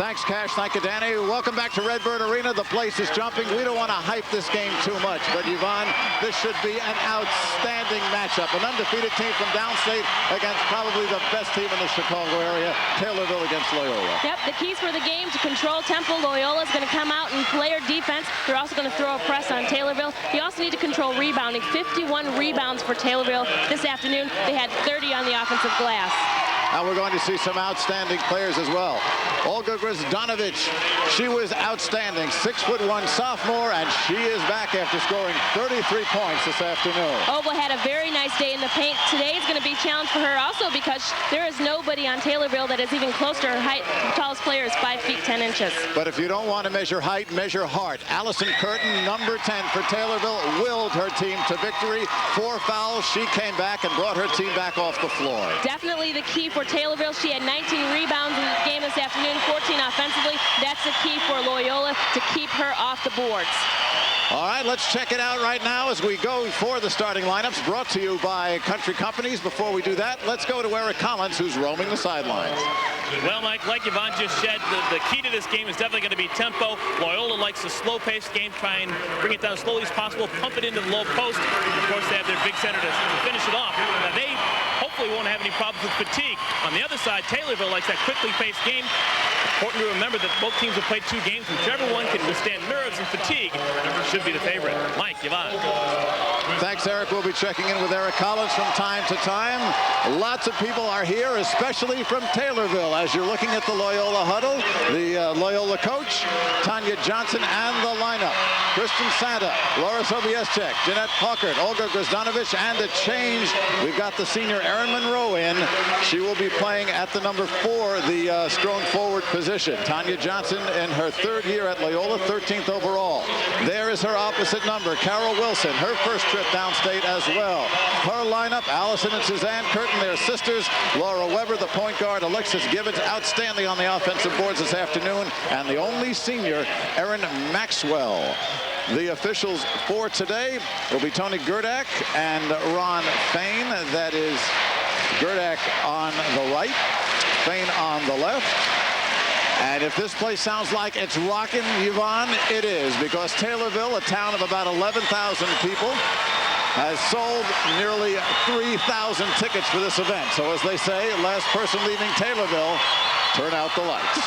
Thanks, Cash. Thank you, Danny. Welcome back to Redbird Arena. The place is jumping. We don't want to hype this game too much, but Yvonne, this should be an outstanding matchup. An undefeated team from downstate against probably the best team in the Chicago area, Taylorville against Loyola. Yep, the keys for the game to control tempo. Loyola's going to come out and play their defense. They're also going to throw a press on Taylorville. You also need to control rebounding. 51 rebounds for Taylorville this afternoon. They had 30 on the offensive glass. Now we're going to see some outstanding players as well. Olga Grozdanovich, she was outstanding. 6'1" sophomore, and she is back after scoring 33 points this afternoon. Olga had a very nice day in the paint. Today is going to be a challenge for her also because there is nobody on Taylorville that is even close to her height. The tallest player is 5 feet 10 inches. But if you don't want to measure height, measure heart. Allison Curtin, number 10 for Taylorville, willed her team to victory. 4 fouls. She came back and brought her team back off the floor. Definitely the key for Taylorville. She had 19 rebounds in the game this afternoon, 14 offensively. That's the key for Loyola to keep her off the boards. All right, let's check it out right now as we go for the starting lineups, brought to you by Country Companies. Before we do that, let's go to Eric Collins, who's roaming the sidelines. Well, Mike, like Yvonne just said, the key to this game is definitely going to be tempo. Loyola likes a slow-paced game, try and bring it down as slowly as possible, pump it into the low post. Of course, they have their big center to finish it off. Now, they hopefully won't have any problems with fatigue. On the other side, Taylorville likes that quickly paced game. Important to remember that both teams have played 2 games. Whichever one can withstand nerves and fatigue should be the favorite. Mike, Yvonne. Thanks, Eric. We'll be checking in with Eric Collins from time to time. Lots of people are here, especially from Taylorville. As you're looking at the Loyola huddle, the Loyola coach, Tanya Johnson, and the lineup. Kristen Santa, Laura Sobieschek, Jeanette Hawkert, Olga Grozdanovich, and a change. We've got the senior Erin Monroe in. She will be playing at the number 4, the strong forward position. Tanya Johnson in her 3rd year at Loyola, 13th overall. There is her opposite number, Carol Wilson, her first trip downstate as well. Her lineup, Allison and Suzanne Curtin, their sisters. Laura Weber, the point guard. Alexis Gibbons, outstanding on the offensive boards this afternoon. And the only senior, Erin Maxwell. The officials for today will be Tony Gerdak and Ron Fain. That is Gerdak on the right, Fain on the left. And if this place sounds like it's rocking, Yvonne, it is, because Taylorville, a town of about 11,000 people, has sold nearly 3,000 tickets for this event. So as they say, last person leaving Taylorville, turn out the lights.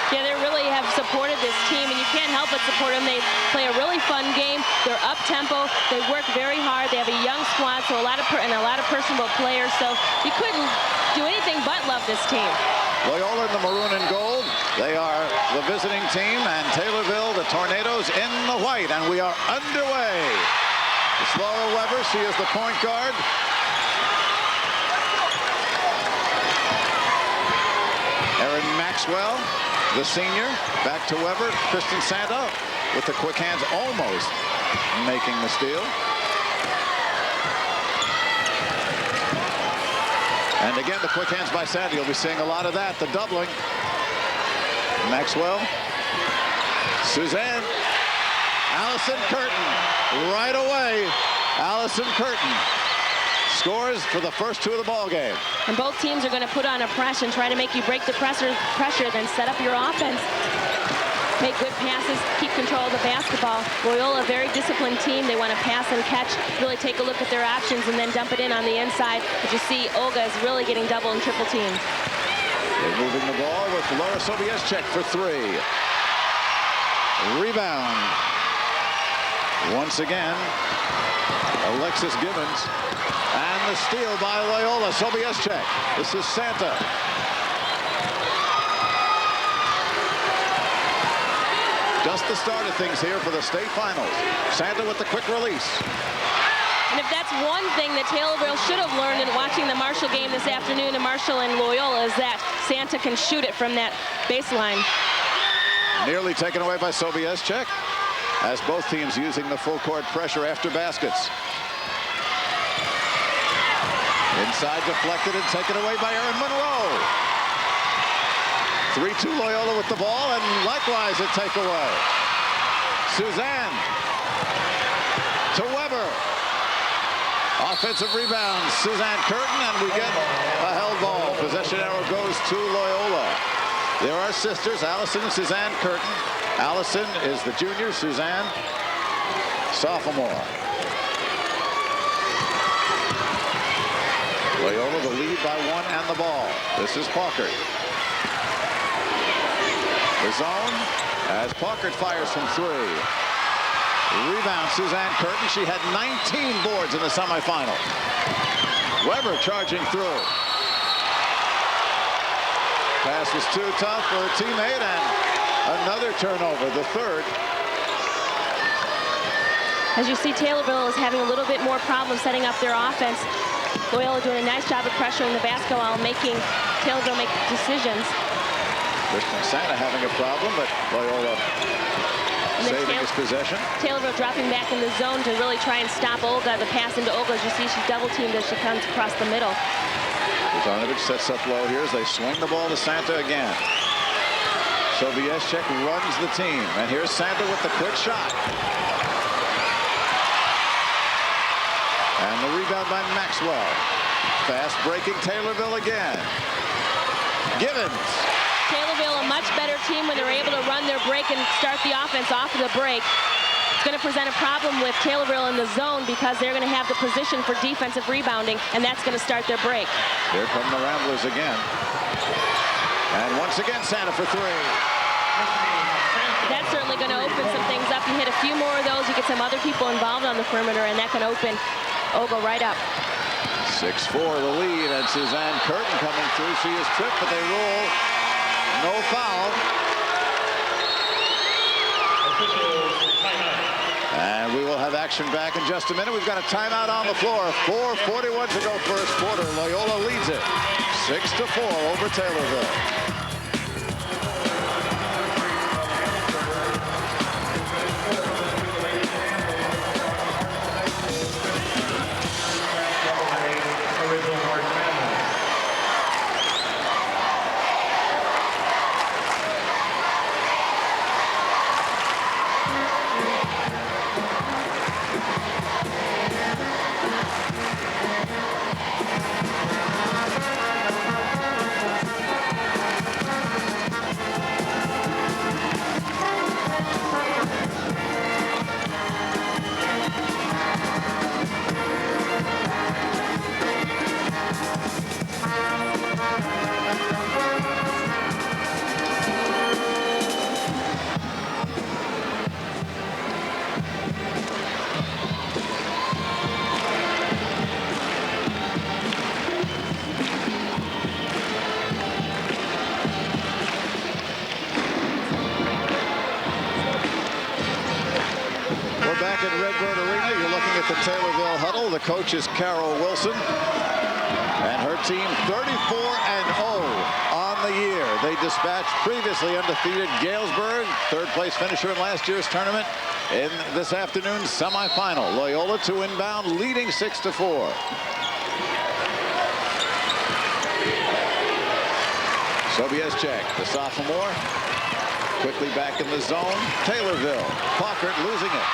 Yeah, they really have supported this team, and you can't help but support them. They play a really fun game. They're up-tempo. They work very hard. They have a young squad, so a lot of personable players. So you couldn't do anything but love this team. Loyola in the maroon and gold. They are the visiting team, and Taylorville, the Tornadoes, in the white. And we are underway. It's Laura Weber. She is the point guard. Erin Maxwell, the senior. Back to Weber. Kristen Santa with the quick hands, almost making the steal. And again, the quick hands by Santa. You'll be seeing a lot of that, the doubling. Maxwell. Suzanne. Allison Curtin. Right away, Allison Curtin scores for the first 2 of the ball game. And both teams are going to put on a press and try to make you break the pressure, then set up your offense. Make good passes, keep control of the basketball. Loyola, a very disciplined team. They want to pass and catch, really take a look at their options, and then dump it in on the inside. But you see Olga is really getting double and triple teamed. They're moving the ball with Laura Sobieschek for 3. Rebound. Once again, Alexis Gibbons. And the steal by Loyola. Sobieschek. This is Santa. Just the start of things here for the state finals. Santa with the quick release. And if that's one thing that Taylorville should have learned in watching the Marshall game this afternoon, and Marshall and Loyola, is that Santa can shoot it from that baseline. Nearly taken away by Sobieschek, as both teams using the full court pressure after baskets. Inside, deflected and taken away by Erin Monroe. 3-2 Loyola with the ball, and likewise a takeaway. Suzanne to Weber. Offensive rebound, Suzanne Curtin, and we get a held ball. Possession arrow goes to Loyola. There are sisters, Allison and Suzanne Curtin. Allison is the junior, Suzanne, sophomore. Loyola the lead by 1 and the ball. This is Paukert. The zone as Paukert fires from 3. Rebound, Suzanne Curtin. She had 19 boards in the semifinal. Weber charging through. Pass was too tough for a teammate, and another turnover, the 3rd. As you see, Taylorville is having a little bit more problems setting up their offense. Loyola doing a nice job of pressuring the basket while making Taylorville make decisions. Christian Santa having a problem, but Loyola saving his possession. Taylorville dropping back in the zone to really try and stop Olga. The pass into Olga, as you see, she's double teamed as she comes across the middle. Bogdanovic sets up low here as they swing the ball to Santa again. Sobieschek runs the team, and here's Santa with the quick shot. And the rebound by Maxwell. Fast breaking Taylorville again. Givens. Taylorville a much better team when they're able to run their break and start the offense off of the break. It's going to present a problem with Taylorville in the zone because they're going to have the position for defensive rebounding, and that's going to start their break. Here come the Ramblers again. And once again, Santa for 3. That's certainly going to open some things up. You hit a few more of those, you get some other people involved on the perimeter, and that can open Olga right up. 6-4 the lead, and Suzanne Curtin coming through. She is tripped, but they rule no foul. And we will have action back in just a minute. We've got a timeout on the floor. 4:41 to go first quarter. Loyola leads it 6-4 over Taylorville. Taylorville huddle. The coach is Carol Wilson, and her team 34-0 on the year. They dispatched previously undefeated Galesburg, third-place finisher in last year's tournament, in this afternoon's semifinal. Loyola to inbound, leading 6-4. Sobieschek, the sophomore, quickly back in the zone. Taylorville, Paukert losing it.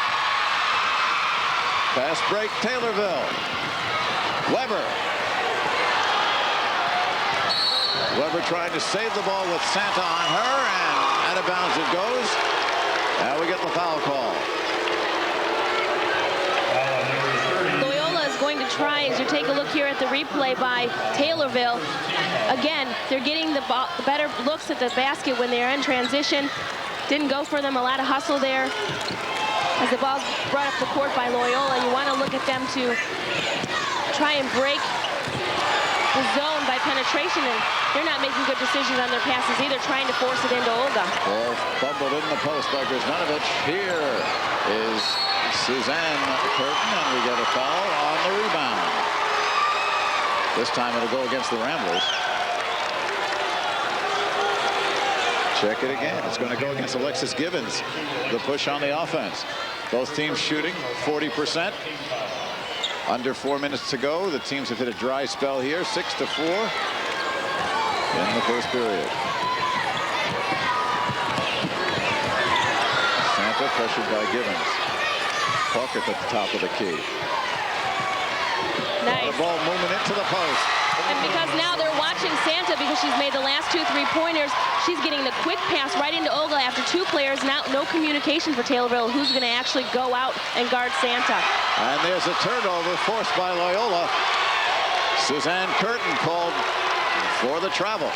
Fast break, Taylorville. Weber. Weber trying to save the ball with Santa on her, and out of bounds it goes. Now we get the foul call. Loyola is going to try, as you take a look here at the replay by Taylorville. Again, they're getting the better looks at the basket when they're in transition. Didn't go for them, a lot of hustle there. As the ball's brought up the court by Loyola, you want to look at them to try and break the zone by penetration, and they're not making good decisions on their passes either, trying to force it into Olga. Ball fumbled in the post by Grzmanovic. Here is Suzanne Curtin, and we get a foul on the rebound. This time it'll go against the Ramblers. Check it again. It's going to go against Alexis Givens. The push on the offense. Both teams shooting 40%. Under 4 minutes to go. The teams have hit a dry spell here. 6-4 in the first period. Santa pressured by Givens. Paukert at the top of the key. Nice. The ball moving into the post. And because now they're watching Santa because she's made the last 2 3-pointers, she's getting the quick pass right into Olga after 2 players. Now no communication for Taylorville who's going to actually go out and guard Santa. And there's a turnover forced by Loyola. Suzanne Curtin called for the travel.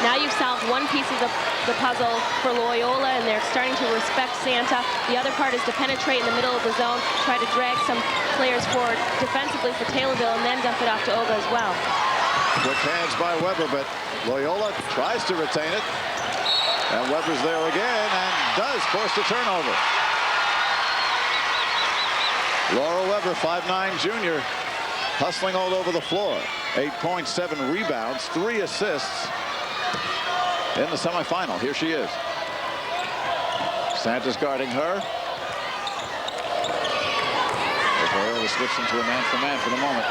Now you've solved one piece of the puzzle for Loyola, and they're starting to respect Santa. The other part is to penetrate in the middle of the zone, try to drag some players forward defensively for Taylorville, and then dump it off to Olga as well. Quick hands by Weber, but Loyola tries to retain it. And Weber's there again and does force the turnover. Laura Weber, 5'9" junior, hustling all over the floor. 8 points, 7 rebounds, 3 assists in the semifinal. Here she is. Santa's guarding her. Loyola switched into a man-for-man for the moment.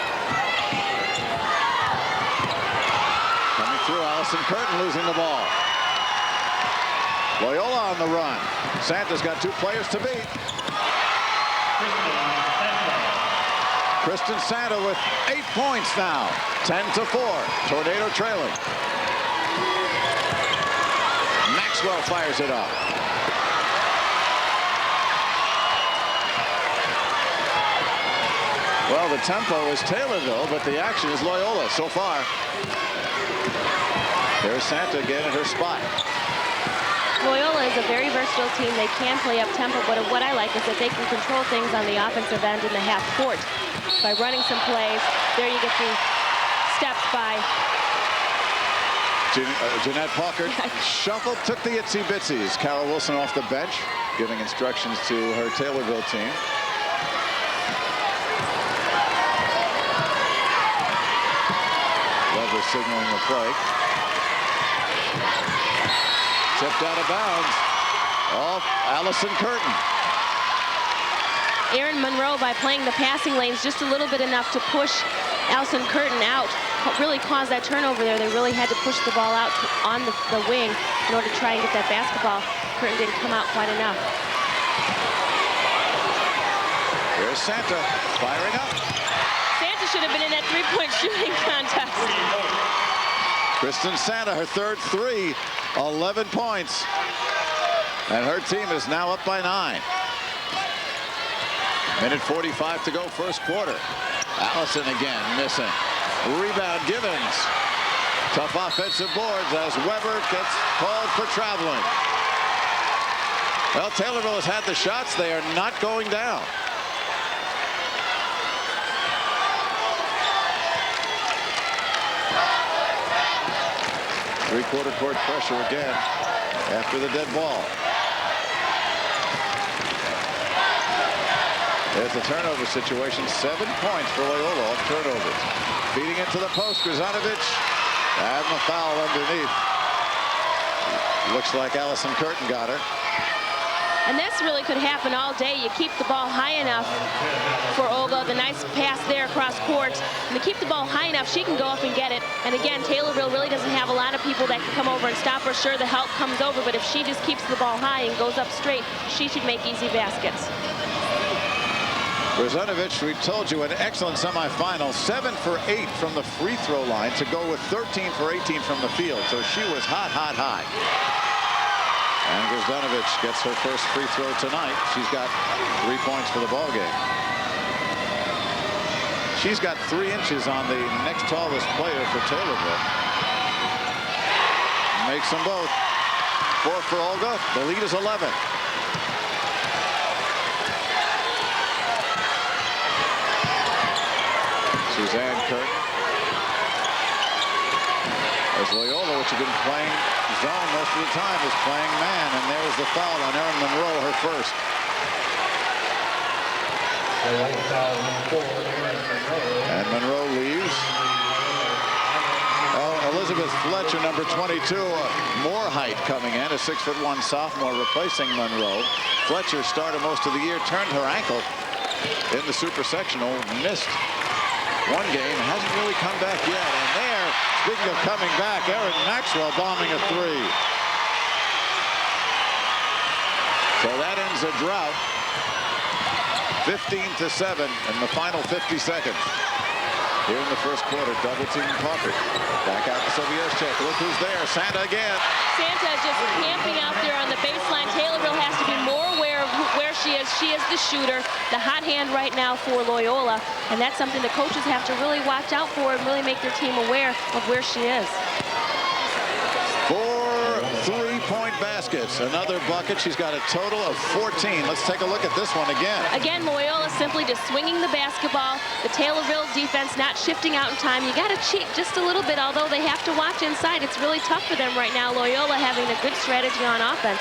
Coming through, Allison Curtin losing the ball. Loyola on the run. Santa's got 2 players to beat. Kristen Santa with 8 points now. 10-4. Tornado trailing. Maxwell fires it up. Well, the tempo is Taylorville, but the action is Loyola so far. There's Santa again at her spot. Loyola is a very versatile team. They can play up tempo, but what I like is that they can control things on the offensive end in the half court by running some plays. There you get the steps by Jeanette Parker. Shuffle, took the itsy bitsies. Carol Wilson off the bench, giving instructions to her Taylorville team. Weber signaling the play. Tipped out of bounds. Off Allison Curtin. Erin Monroe, by playing the passing lanes just a little bit enough to push Allison Curtin out, really caused that turnover there. They really had to push the ball out on the wing in order to try and get that basketball. Curtin didn't come out quite enough. There's Santa firing up. Santa should have been in that 3-point shooting contest. Kristen Santa, her third 3, 11 points. And her team is now up by 9. Minute 45 to go, first quarter. Allison again missing. Rebound Givens. Tough offensive boards as Weber gets called for traveling. Well, Taylorville has had the shots. They are not going down. Three-quarter court pressure again after the dead ball. There's a turnover situation. 7 points for Loyola off turnovers. Feeding into the post, Krzanovich. And the foul underneath. Looks like Allison Curtin got her. And this really could happen all day. You keep the ball high enough for Olga. The nice pass there across court. And to keep the ball high enough, she can go up and get it. And again, Taylorville really doesn't have a lot of people that can come over and stop her. Sure, the help comes over, but if she just keeps the ball high and goes up straight, she should make easy baskets. Krzanovich, we told you, an excellent semifinal. 7 for 8 from the free throw line to go with 13 for 18 from the field. So she was hot, hot, hot. And Krzanovich gets her first free throw tonight. She's got 3 points for the ball game. She's got 3 inches on the next tallest player for Taylorville. Makes them both. 4 for Olga. The lead is 11. Suzanne Curtin. As Loyola, which had been playing zone most of the time, is playing man. And there's the foul on Erin Monroe, her first. And Monroe leaves. Oh, Elizabeth Fletcher, number 22, more height coming in, a 6'1" sophomore replacing Monroe. Fletcher started most of the year, turned her ankle in the super sectional, missed one game, hasn't really come back yet. And there, speaking of coming back, Erin Maxwell bombing a 3. So that ends a drought. 15-7 in the final 50 seconds. Here in the first quarter, double team Parker. Back out to Sobieschek. Look who's there. Santa again. Santa just camping out there on the baseline. Taylorville has to be more aware of where she is. She is the shooter, the hot hand right now for Loyola. And that's something the coaches have to really watch out for and really make their team aware of where she is. 4 3-point baskets. Another bucket. She's got a total of 14. Let's take a look at this one again. Again, Loyola simply just swinging the basketball. The Taylorville defense not shifting out in time. You got to cheat just a little bit, although they have to watch inside. It's really tough for them right now. Loyola having a good strategy on offense.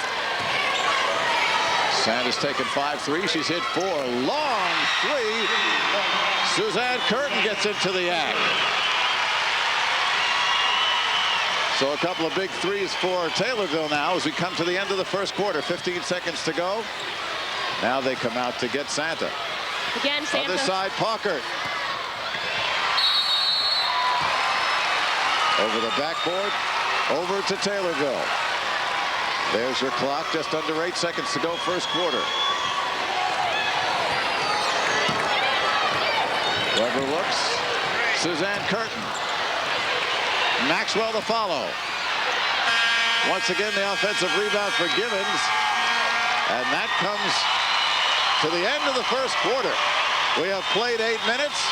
Santa's taken 5 threes. She's hit 4. Long 3. Suzanne Curtin gets into the act. So a couple of big threes for Taylorville now as we come to the end of the first quarter. 15 seconds to go. Now they come out to get Santa. Again, Santa. Other side, Parker. Over the backboard, over to Taylorville. There's your clock, just under 8 seconds to go, first quarter. Whoever looks, Suzanne Curtin. Maxwell to follow. Once again, the offensive rebound for Gibbons. And that comes to the end of the first quarter. We have played 8 minutes.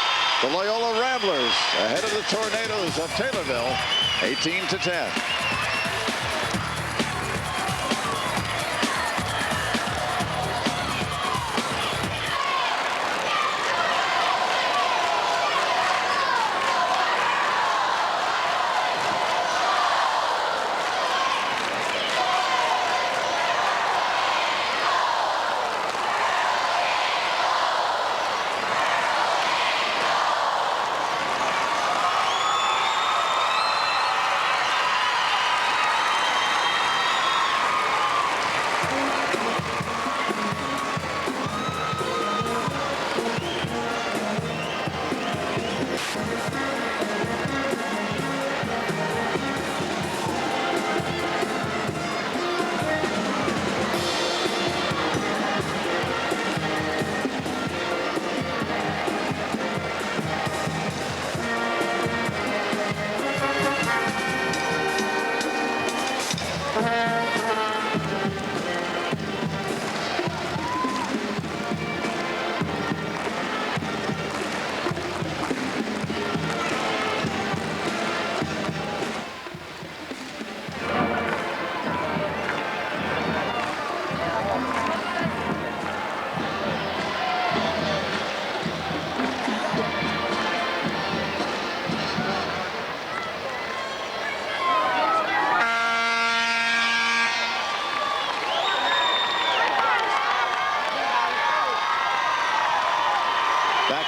The Loyola Ramblers ahead of the Tornadoes of Taylorville, 18-10.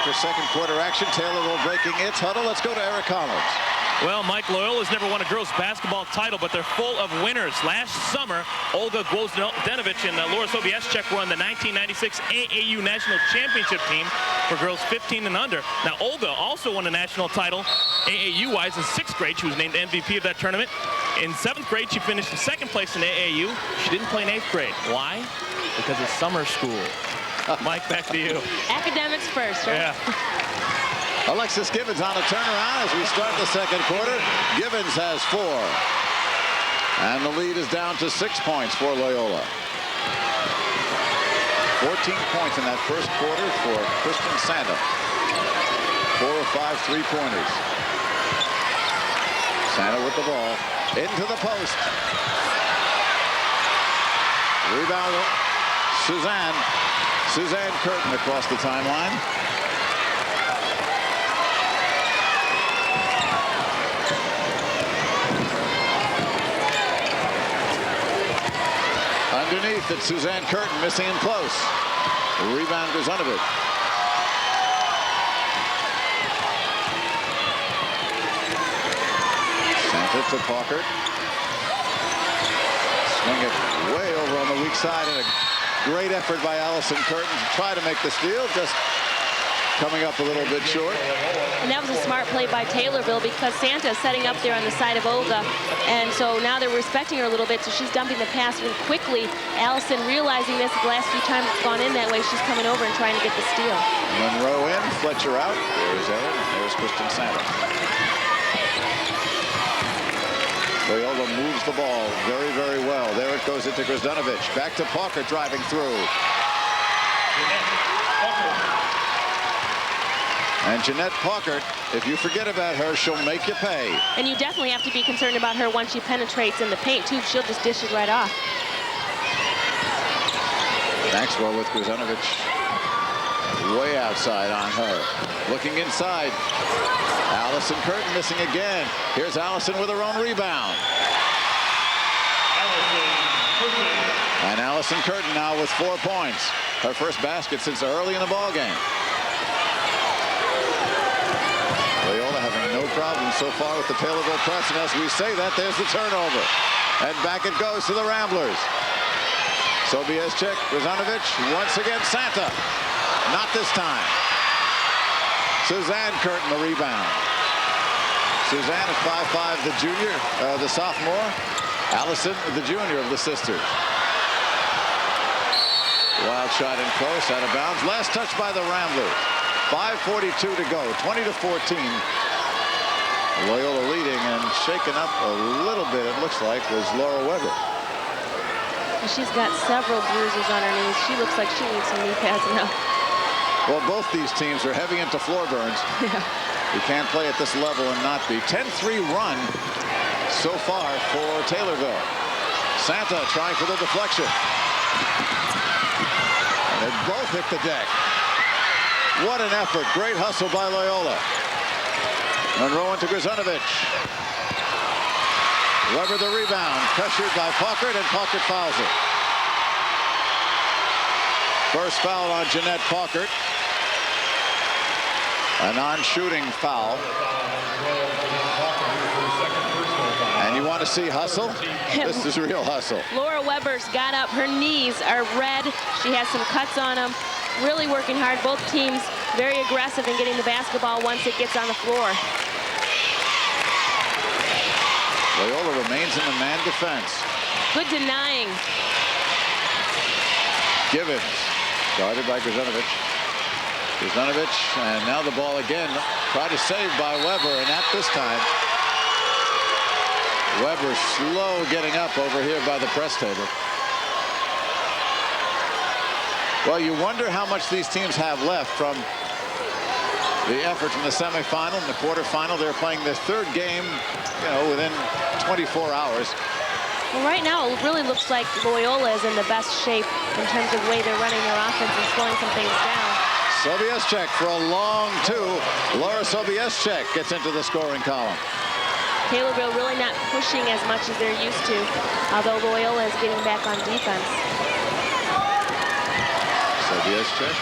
Second quarter action. Taylorville breaking its huddle. Let's go to Eric Collins. Well, Mike, Loyola's never won a girls basketball title, but they're full of winners. Last summer, Olga Gwozdenovich and Laura Sobieschek were on the 1996 AAU National Championship team for girls 15 and under. Now, Olga also won a national title AAU-wise in 6th grade. She was named MVP of that tournament. In 7th grade, she finished in 2nd place in AAU. She didn't play in 8th grade. Why? Because it's summer school. Mike, back to you. Academics first, right? Yeah. Alexis Gibbons on a turnaround as we start the second quarter. Gibbons has 4. And the lead is down to 6 points for Loyola. 14 points in that first quarter for Kristen Santa. 4 of 5 3-pointers. Santa with the ball. Into the post. Rebound, Suzanne Curtin across the timeline. Underneath, it's Suzanne Curtin missing in close. The rebound goes under it. Sent it to Parker. Swing it way over on the weak side, and a great effort by Allison Curtin to try to make the steal. Just coming up a little bit short. And that was a smart play by Taylorville because Santa is setting up there on the side of Olga. And so now they're respecting her a little bit, so she's dumping the pass quickly. Allison realizing this the last few times it's gone in that way, she's coming over and trying to get the steal. Monroe in, Fletcher out. There's Aaron, there's Kristen Santa. Loyola moves the ball very, very well. There it goes into Grozdanovich. Back to Parker driving through. And Jeanette Parker, if you forget about her, she'll make you pay. And you definitely have to be concerned about her once she penetrates in the paint, too. She'll just dish it right off. Maxwell with Grozdanovich way outside on her. Looking inside. Allison Curtin missing again. Here's Allison with her own rebound. And Allison Curtin now with 4 points. Her first basket since early in the ball game. Loyola having no problem so far with the Taylorville press, and as we say that, there's the turnover. And back it goes to the Ramblers. Sobieschek, Grozdanovich, once again Santa. Not this time. Suzanne Curtin, the rebound. Suzanne at 5'5", the junior, the sophomore. Allison, the junior of the sisters. Wild shot in close, out of bounds. Last touch by the Ramblers. 5:42 to go, 20-14. Loyola leading, and shaken up a little bit, it looks like, was Laura Weber. She's got several bruises on her knees. She looks like she needs some knee pads now. Well, both these teams are heavy into floor burns. Yeah. You can't play at this level and not be. 10-3 run so far for Taylorville. Santa trying for the deflection. And they both hit the deck. What an effort. Great hustle by Loyola. Monroe into Grozdanovich. Weber the rebound. Pressured by Packard, and Packard fouls it. First foul on Jeanette Packard. A non-shooting foul. And you want to see hustle? This is real hustle. Laura Weber's got up. Her knees are red. She has some cuts on them. Really working hard. Both teams very aggressive in getting the basketball once it gets on the floor. Loyola remains in the man defense. Good denying. Givens, guarded by Grozdanovich. Grozdanovich, and now the ball again. Tried to save by Weber, and at this time, Weber slow getting up over here by the press table. Well, you wonder how much these teams have left from the effort from the semifinal and the quarterfinal. They're playing their third game, within 24 hours. Well, right now, it really looks like Loyola is in the best shape in terms of the way they're running their offense and slowing some things down. Sobieschek for a long two. Laura Sobieschek gets into the scoring column. Taylorville really not pushing as much as they're used to, although Loyola is getting back on defense. Sobieschek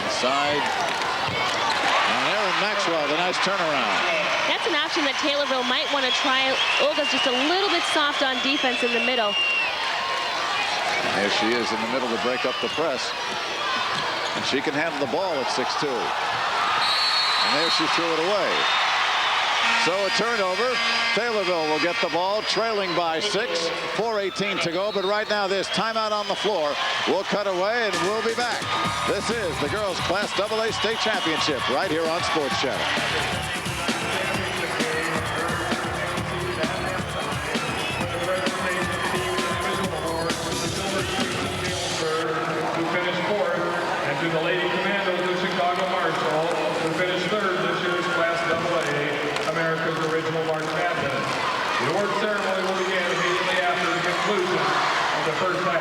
inside. And Aaron Maxwell, the nice turnaround. That's an option that Taylorville might want to try. Olga's just a little bit soft on defense in the middle. And there she is in the middle to break up the press. And she can handle the ball at 6'2". And there she threw it away. So a turnover. Taylorville will get the ball, trailing by 6. 4:18 to go, but right now there's timeout on the floor. We'll cut away and we'll be back. This is the girls' Class AA State Championship right here on Sports Channel. To the Lady Commandos of Chicago Marshall, who finished third this year's Class AA, America's Original March Madness. The award ceremony will begin immediately after the conclusion of the first half.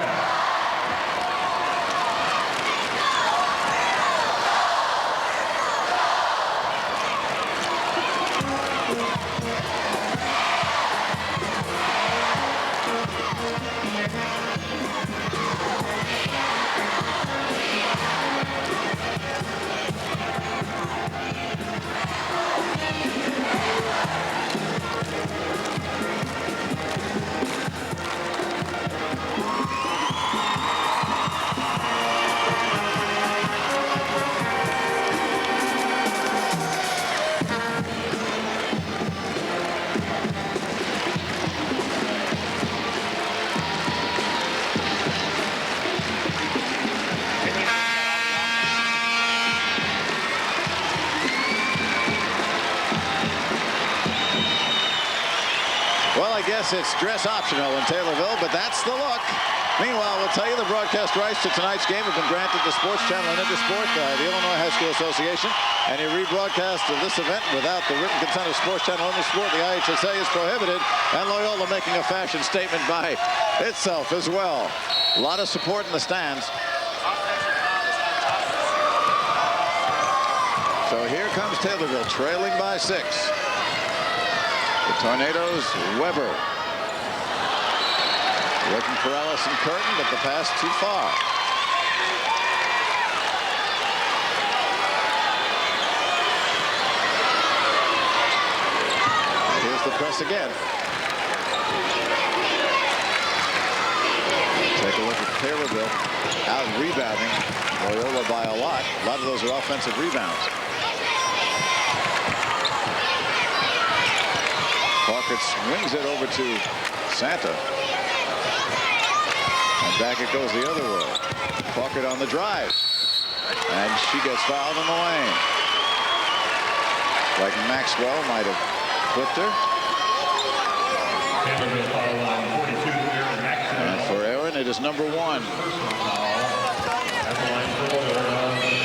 guess it's dress optional in Taylorville, but that's the look. Meanwhile, we'll tell you the broadcast rights to tonight's game have been granted to Sports Channel and Intersport by the Illinois High School Association. Any rebroadcast of this event without the written consent of Sports Channel and Intersport, the IHSA, is prohibited. And Loyola making a fashion statement by itself as well. A lot of support in the stands. So here comes Taylorville, trailing by 6. The Tornadoes, Weber. Looking for Allison Curtin, but the pass too far. Here's the press again. Take a look at Taylorville out rebounding Loyola by a lot. A lot of those are offensive rebounds. Parker swings it over to Santa. And back it goes the other way. Parker on the drive. And she gets fouled in the lane. Like Maxwell might have flipped her. And for Aaron, it is number 1.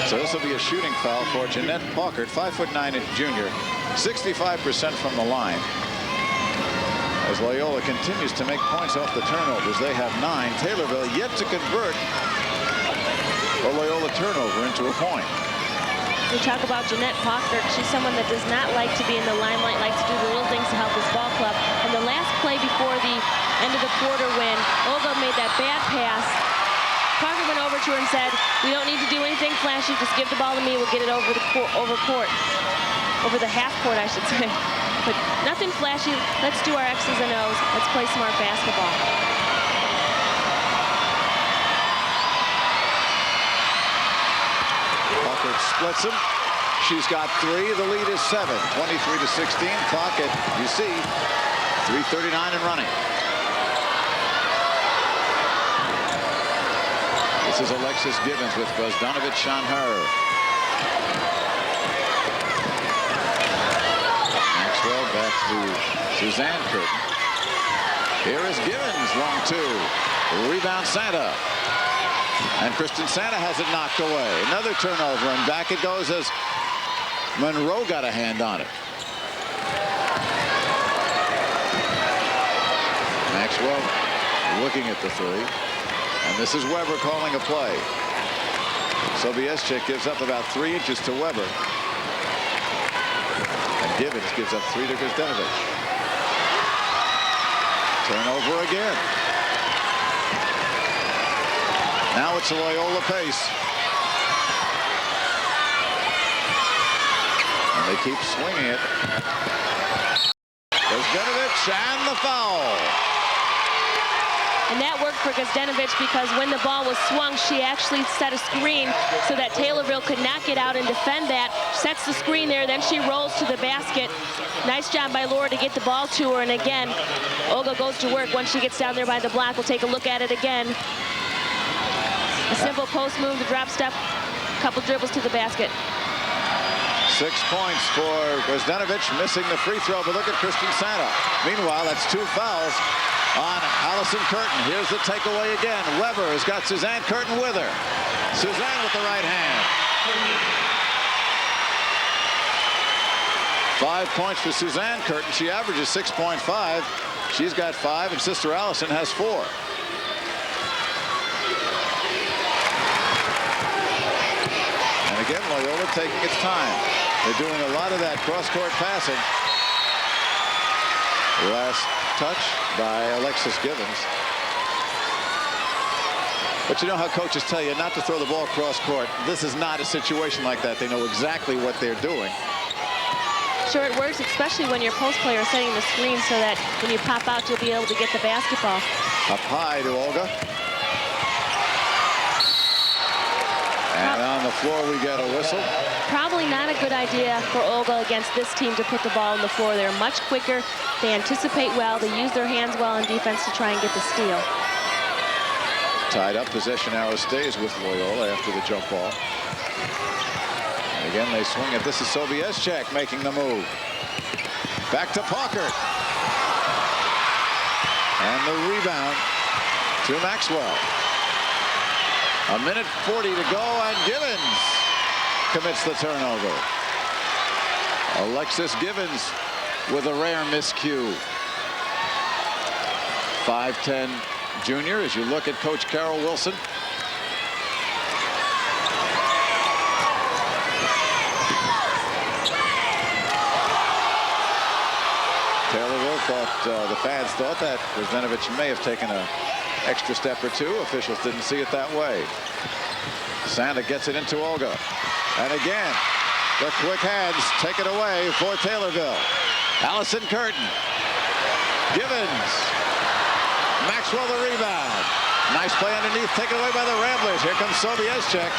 So this will be a shooting foul for Jeanette Parker, 5'9" junior, 65% from the line. As Loyola continues to make points off the turnovers, they have 9. Taylorville yet to convert a Loyola turnover into a point. We talk about Jeanette Parker. She's someone that does not like to be in the limelight, likes to do the little things to help his ball club. And the last play before the end of the quarter, when Olga made that bad pass, Parker went over to her and said, "We don't need to do anything flashy. Just give the ball to me. We'll get it over the over the half court, I should say. But nothing flashy. Let's do our X's and O's. Let's play smart basketball." Parker splits them. She's got 3. The lead is 7. 23-16. Clock at, you see, 3:39 and running. This is Alexis Gibbons with Bogdanovich on her. Maxwell back to Suzanne Curtin. Here is Gibbons, long 2. Rebound Santa. And Kristen Santa has it knocked away. Another turnover, and back it goes as Monroe got a hand on it. Maxwell looking at the 3. And this is Weber calling a play. Sobieschek gives up about 3 inches to Weber. And Gibbons gives up 3 to Grzdanovich. Turnover again. Now it's a Loyola pace. And they keep swinging it. Grzdanovich and the foul. And that worked for Grzdanovich because when the ball was swung, she actually set a screen so that Taylorville could not get out and defend that. Sets the screen there, then she rolls to the basket. Nice job by Laura to get the ball to her. And again, Olga goes to work once she gets down there by the block. We'll take a look at it again. A simple post move, the drop step, couple dribbles to the basket. 6 points for Grzdanovich, missing the free throw, but look at Kristen Santa. Meanwhile, that's 2 fouls on Allison Curtin. Here's the takeaway again. Weber has got Suzanne Curtin with her. Suzanne with the right hand. 5 points for Suzanne Curtin. She averages 6.5. She's got 5, and sister Allison has 4. And again, Loyola taking its time. They're doing a lot of that cross-court passing. Last touch by Alexis Gibbons. But you know how coaches tell you not to throw the ball cross court. This is not a situation like that. They know exactly what they're doing. Sure, it works, especially when your post player is setting the screen so that when you pop out, you'll be able to get the basketball. Up high to Olga. And on the floor, we get a whistle. Probably not a good idea for Olga against this team to put the ball on the floor. They're much quicker. They anticipate well. They use their hands well in defense to try and get the steal. Tied up, possession arrow stays with Loyola after the jump ball. And again, they swing it. This is Sobieschek making the move. Back to Parker. And the rebound to Maxwell. 1:40 to go, and Givens commits the turnover. Alexis Givens with a rare miscue. 5'10" junior as you look at Coach Carol Wilson. Taylorville thought, the fans thought that Grozdenovich may have taken an extra step or two. Officials didn't see it that way. Santa gets it into Olga. And again, the quick hands take it away for Taylorville. Allison Curtin. Givens. Maxwell the rebound. Nice play underneath, taken away by the Ramblers. Here comes Sobieschek.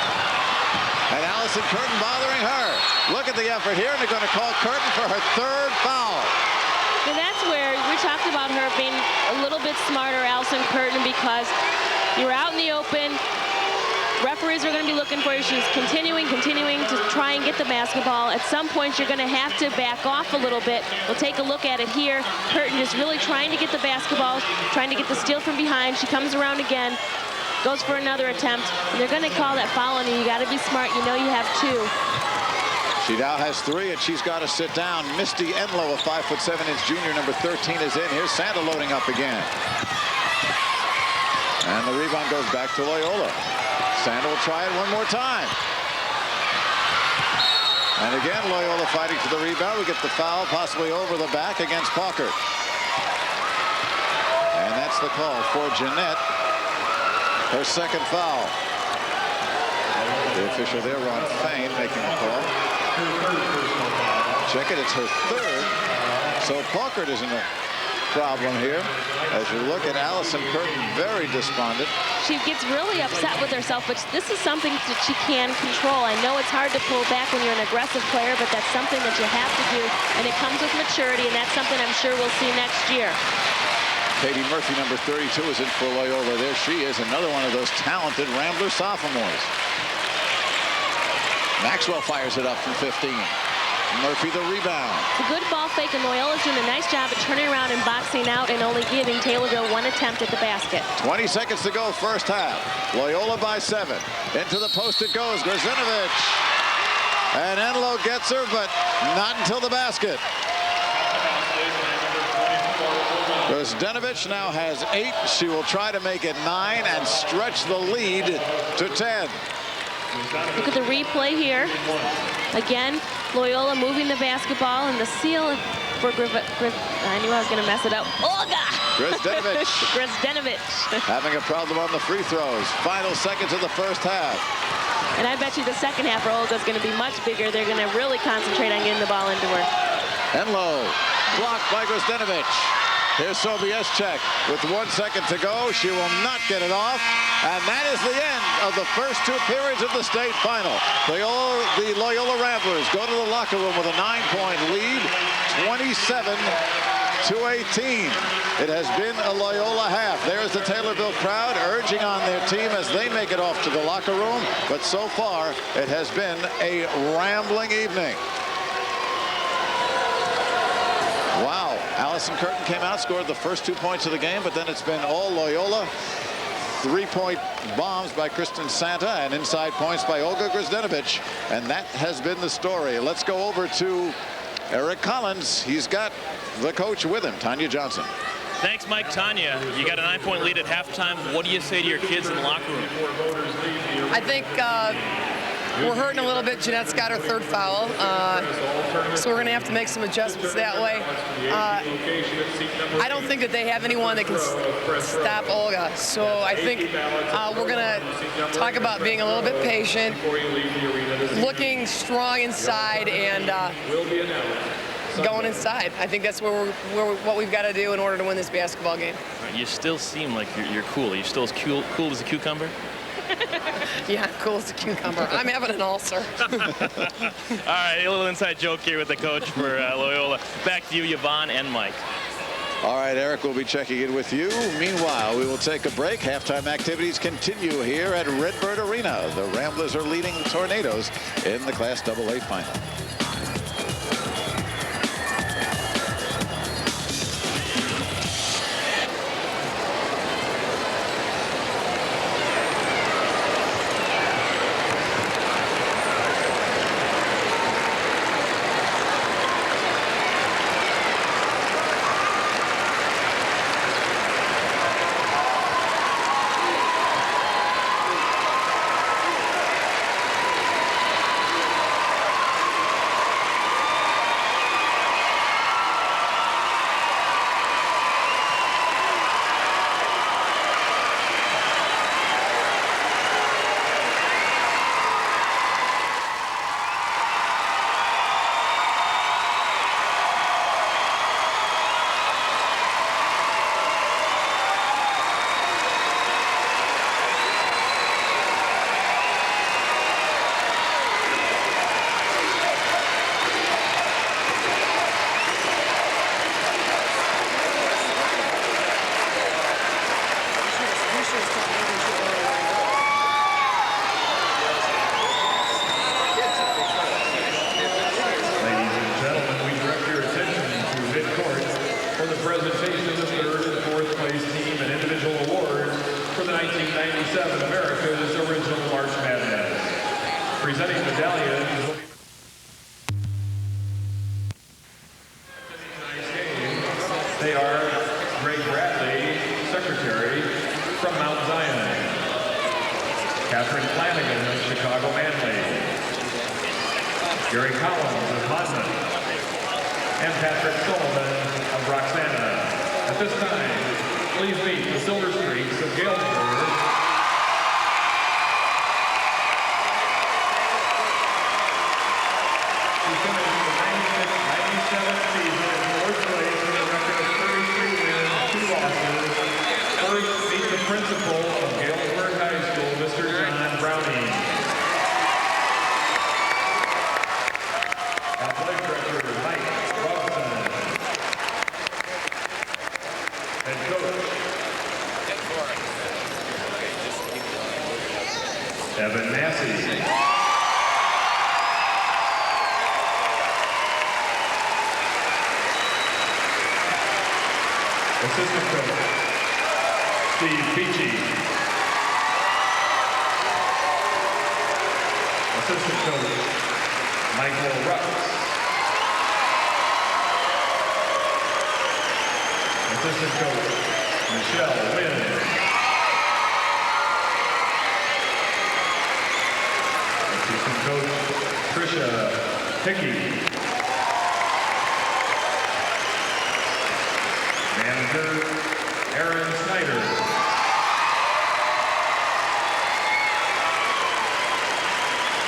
And Allison Curtin bothering her. Look at the effort here, and they're going to call Curtin for her 3rd foul. And that's where we talked about her being a little bit smarter, Allison Curtin, because you're out in the open. Referees are going to be looking for you. She's continuing to try and get the basketball. At some point, you're going to have to back off a little bit. We'll take a look at it here. Curtin just really trying to get the basketball, trying to get the steal from behind. She comes around again, goes for another attempt. And they're going to call that foul on you. You got to be smart. You know you have 2. She now has 3, and she's got to sit down. Misty Enlow, a 5'7" junior, number 13, is in. Here's Santa loading up again. And the rebound goes back to Loyola. Santa will try it one more time. And again, Loyola fighting for the rebound. We get the foul possibly over the back against Paukert. And that's the call for Jeanette. Her 2nd foul. The official there, Ron Fain, making the call. Check it, it's her 3rd. So Paukert isn't a problem here. As you look at Allison Curtin, very despondent. She gets really upset with herself, but this is something that she can control. I know it's hard to pull back when you're an aggressive player, but that's something that you have to do, and it comes with maturity, and that's something I'm sure we'll see next year. Katie Murphy, number 32, is in for Loyola. There she is, another one of those talented Rambler sophomores. Maxwell fires it up from 15. Murphy the rebound. It's a good ball fake, and Loyola's doing a nice job at turning around and boxing out and only giving Taylorville 1 attempt at the basket. 20 seconds to go, first half. Loyola by 7. Into the post it goes. Grozdenovich. And Enlow gets her, but not until the basket. Grozdenovich now has 8. She will try to make it 9 and stretch the lead to 10. Look at the replay here. Again, Loyola moving the basketball, and the seal for I knew I was going to mess it up. Olga! Grozdenovich. Grozdenovich. Having a problem on the free throws. Final seconds of the first half. And I bet you the second half for Olga is going to be much bigger. They're going to really concentrate on getting the ball into her. Enlow blocked by Grozdenovich. Here's Sobieschek with 1 second to go. She will not get it off. And that is the end of the first 2 periods of the state final. The Loyola Ramblers go to the locker room with a 9-point lead, 27-18. It has been a Loyola half. There's the Taylorville crowd urging on their team as they make it off to the locker room. But so far, it has been a rambling evening. Wow, Allison Curtin came out, scored the first 2 points of the game, but then it's been all Loyola. 3-point bombs by Kristen Santa and inside points by Olga Grozdenovich. And that has been the story. Let's go over to Eric Collins. He's got the coach with him, Tanya Johnson. Thanks, Mike. Tanya, you got a 9-point lead at halftime. What do you say to your kids in the locker room? I think we're hurting a little bit. Jeanette's got her 3rd foul, so we're going to have to make some adjustments that way. I don't think that they have anyone that can stop Olga, so I think we're going to talk about being a little bit patient, looking strong inside, and going inside. I think that's what we've got to do in order to win this basketball game. You still seem like you're cool. Are you still as cool as a cucumber? Yeah, cool as a cucumber. I'm having an ulcer. All right, a little inside joke here with the coach for Loyola. Back to you, Yvonne and Mike. All right, Eric will be checking in with you. Meanwhile, we will take a break. Halftime activities continue here at Redbird Arena. The Ramblers are leading the Tornadoes in the Class AA final. Presenting medallions. They are Greg Bradley, Secretary from Mount Zion. Catherine Flanagan of Chicago Manly. Gary Collins of Monmouth. And Patrick Sullivan of Roxana. At this time, please meet the Silver Streaks of Galesburg. He finished the 96-97 season in fourth place with a record of 33 wins, 2 losses. First, meet the principal of Galesburg High School, Mr. John Browning. Athletic Director Mike Robson. Head coach Evan Massey. Assistant coach Steve Peachy. Assistant coach Michael Rutz. Assistant coach Michelle Wynn. Assistant coach Tricia Hickey. Manager Aaron Snyder.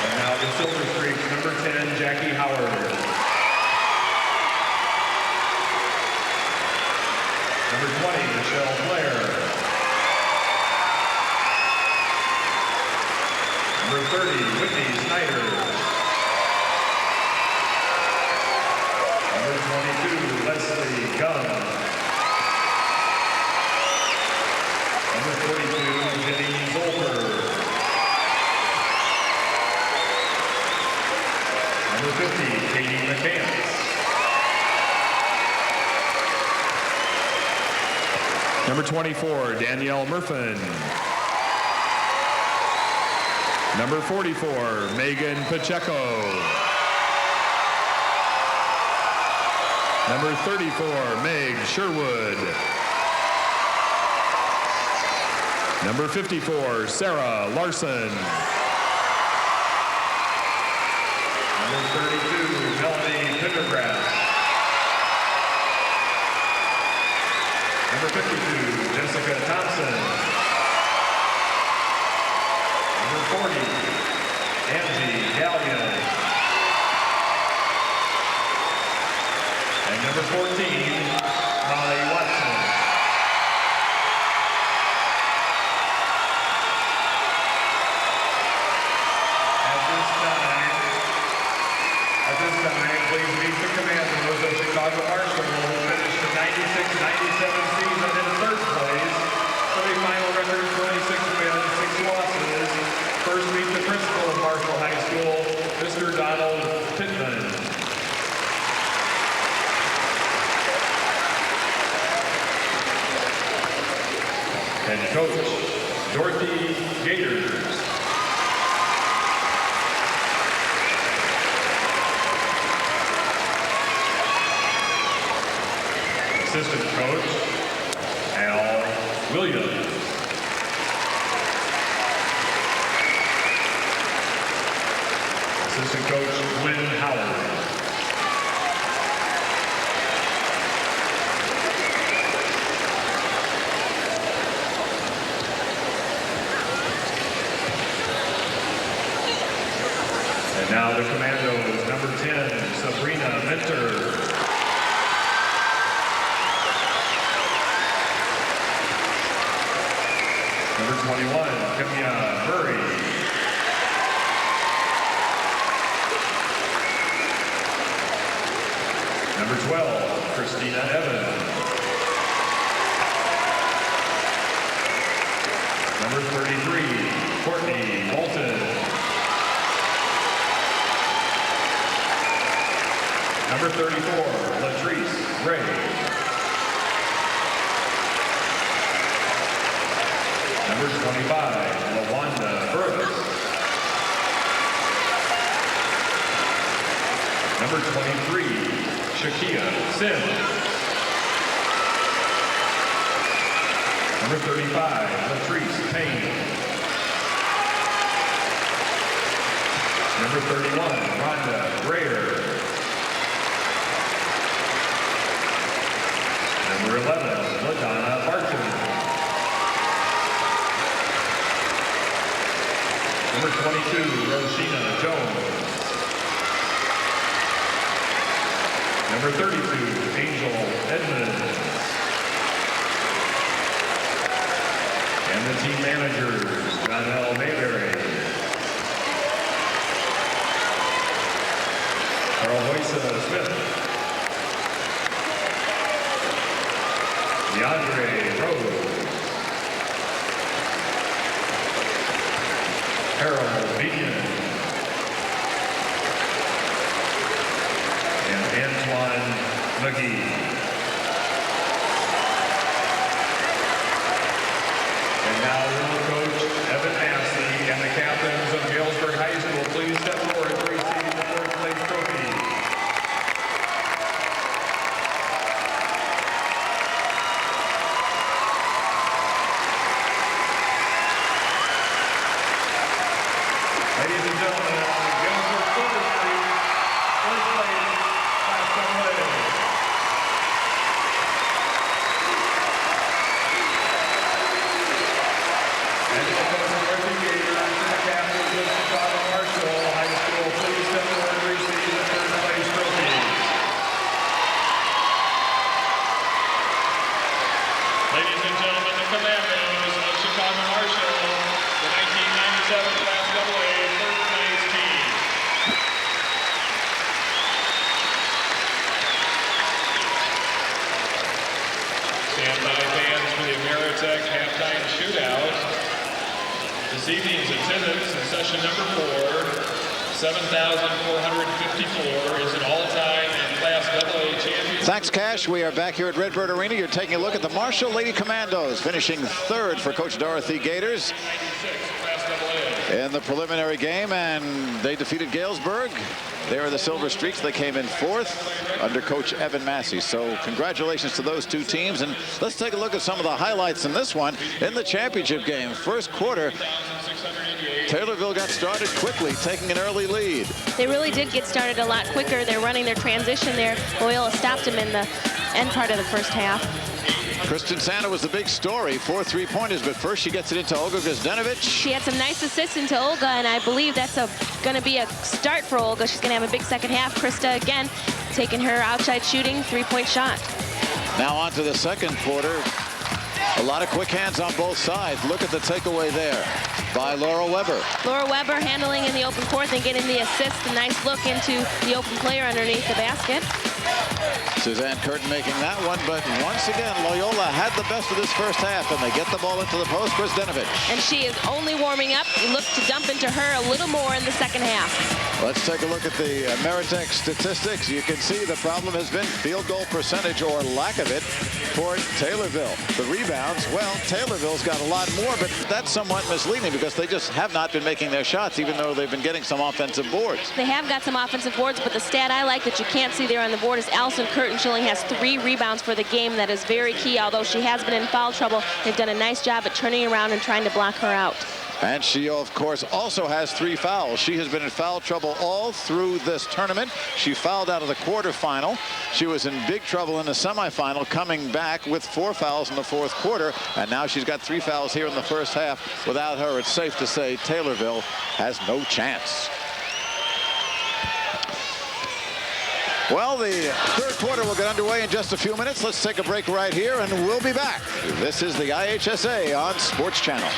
And now the Silver Streaks, number 10, Jackie Howard. Number 20, Michelle Blair. Number 30, Whitney Snyder. Number 22, Leslie Gunn. Number 42, Jenny Zolper. Number 50, Katie McCants. Number 24, Danielle Murfin. Number 44, Megan Pacheco. Number 34, Meg Sherwood. Number 54, Sarah Larson. Number 32, Melanie Pendergrass. Number 52, Jessica Thompson. Number 40, Angie Gallion. And number 14, Molly Watson. At this time, please meet the commandos of Chicago Marshall, who finished the 96-97 season in third place. Semi-final record, 26 wins, 6 losses. First, meet the principal of Marshall High School, Mr. Donald Pittman. And coach, Dorothy Gators. Assistant coach, Al Williams. Assistant coach, Gwen Howard. And now the commandos, number 10, Sabrina Mentor. Number 21, Kimya Murray. Number 12, Christina Evans. Number 33, Courtney Bolton. Number 34, Latrice Ray. Number 25, LaWanda Brooks. Number 23, Shakia Sims. Number 35, Latrice Payne. Number 31, Rhonda Grayer. Number 11, LaDonna Barton. Number 22, Rosina Jones. Number 32, Angel Edmonds. And the team managers, Jonelle Mayberry, Carl Hoysa Smith, DeAndre Rose, Harold Bean, and Antoine McGee. And now will Coach Evan Massey and the captains of Galesburg High School please step forward to receive the fourth place trophy. Ladies and gentlemen, on the Galesburg Silver Street, first place, Class AA. And the investigators and the captains of Chicago Marshall High School, please step forward to receive the third place trophy. Ladies and gentlemen, the Commandos of Chicago Marshall, the 1997 Class AA third place team. Stand by fans for the Ameritech halftime shootout. This evening's attendance in session number 4, 7,454, is an all-time and Class AA champion. Thanks, Cash. We are back here at Redbird Arena. You're taking a look at the Marshall Lady Commandos, finishing third for Coach Dorothy Gators in the preliminary game, and they defeated Galesburg. They are the Silver Streaks. They came in fourth under Coach Evan Massey. So congratulations to those two teams. And let's take a look at some of the highlights in this one. In the championship game, first quarter, Taylorville got started quickly, taking an early lead. They really did get started a lot quicker. They're running their transition there. Loyola stopped them in the end part of the first half. Kristen Santa was the big story, 4 3-pointers, but first she gets it into Olga Gazdenovich. She had some nice assists into Olga, and I believe that's going to be a start for Olga. She's going to have a big second half. Krista, again, taking her outside shooting, 3-point shot. Now on to the second quarter. A lot of quick hands on both sides. Look at the takeaway there by Laura Weber. Laura Weber handling in the open court and getting the assist. A nice look into the open player underneath the basket. Suzanne Curtin making that one, but once again, Loyola had the best of this first half, and they get the ball into the post. Gazdenovich. And she is only warming up. You look to dump into her a little more in the second half. Let's take a look at the Ameritech statistics. You can see the problem has been field goal percentage, or lack of it, for Taylorville. The rebounds, well, Taylorville's got a lot more, but that's somewhat misleading because they just have not been making their shots, even though they've been getting some offensive boards. They have got some offensive boards, but the stat I like that you can't see there on the board is Allison Curtin. She only has 3 rebounds for the game. That is very key. Although she has been in foul trouble, they've done a nice job at turning around and trying to block her out. And she, of course, also has 3 fouls. She has been in foul trouble all through this tournament. She fouled out of the quarterfinal. She was in big trouble in the semifinal, coming back with 4 fouls in the fourth quarter. And now she's got 3 fouls here in the first half. Without her, it's safe to say Taylorville has no chance. Well, the third quarter will get underway in just a few minutes. Let's take a break right here, and we'll be back. This is the IHSA on Sports Channel.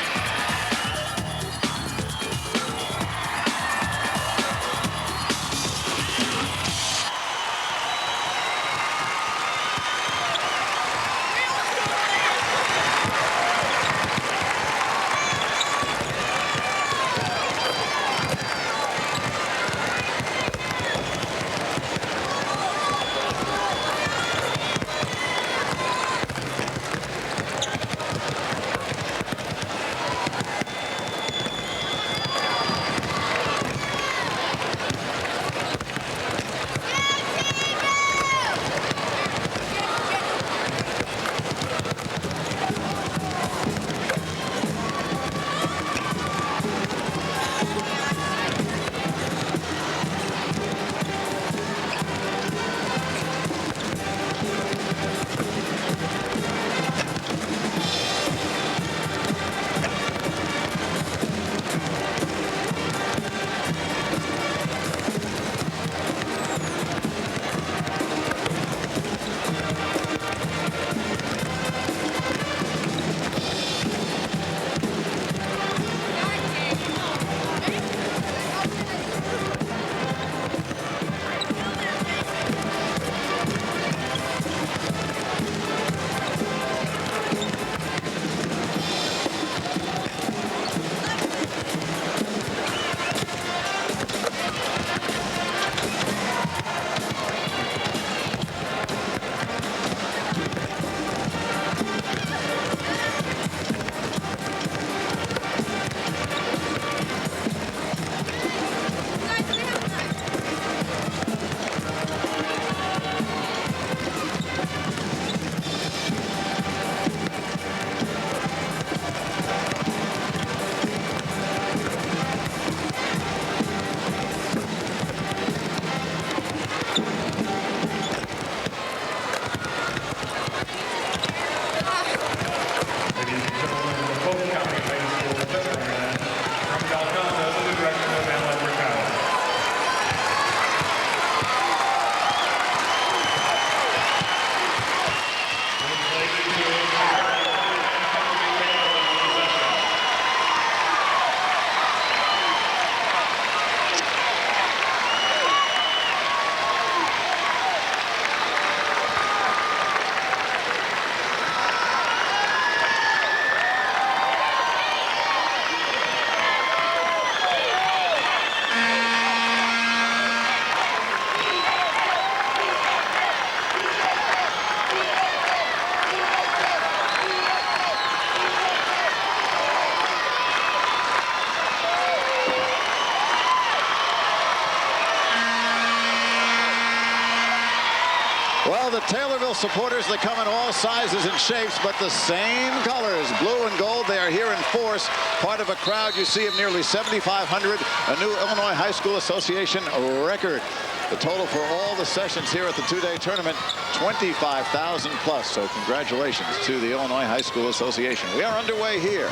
Well, the Taylorville supporters, they come in all sizes and shapes, but the same colors, blue and gold. They are here in force, part of a crowd you see of nearly 7,500, a new Illinois High School Association record. The total for all the sessions here at the two-day tournament, 25,000 plus. So congratulations to the Illinois High School Association. We are underway here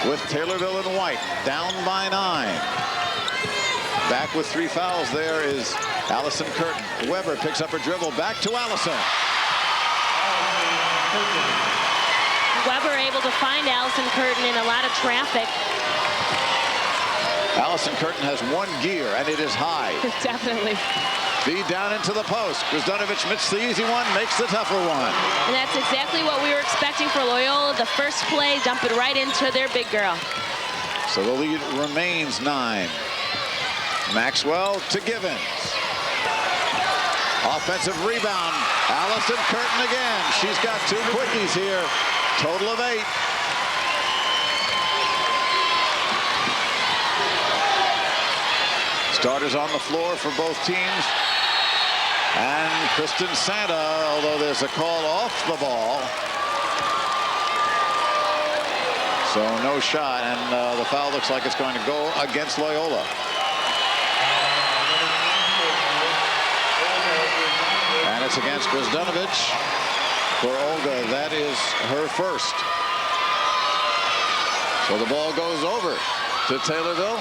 with Taylorville in white, down by 9. Back with 3 fouls there is Allison Curtin. Weber picks up her dribble, back to Allison. Weber able to find Allison Curtin in a lot of traffic. Allison Curtin has 1 gear, and it is high. Definitely. Feed down into the post. Krasdanovic missed the easy one, makes the tougher one. And that's exactly what we were expecting for Loyola. The first play, dump it right into their big girl. So the lead remains 9. Maxwell to Givens. Offensive rebound. Allison Curtin again. She's got 2 quickies here. Total of 8. Starters on the floor for both teams. And Kristen Santa, although there's a call off the ball. So no shot, and the foul looks like it's going to go against Loyola. And it's against Krasdanovic. For Olga, that is her first. So the ball goes over to Taylorville.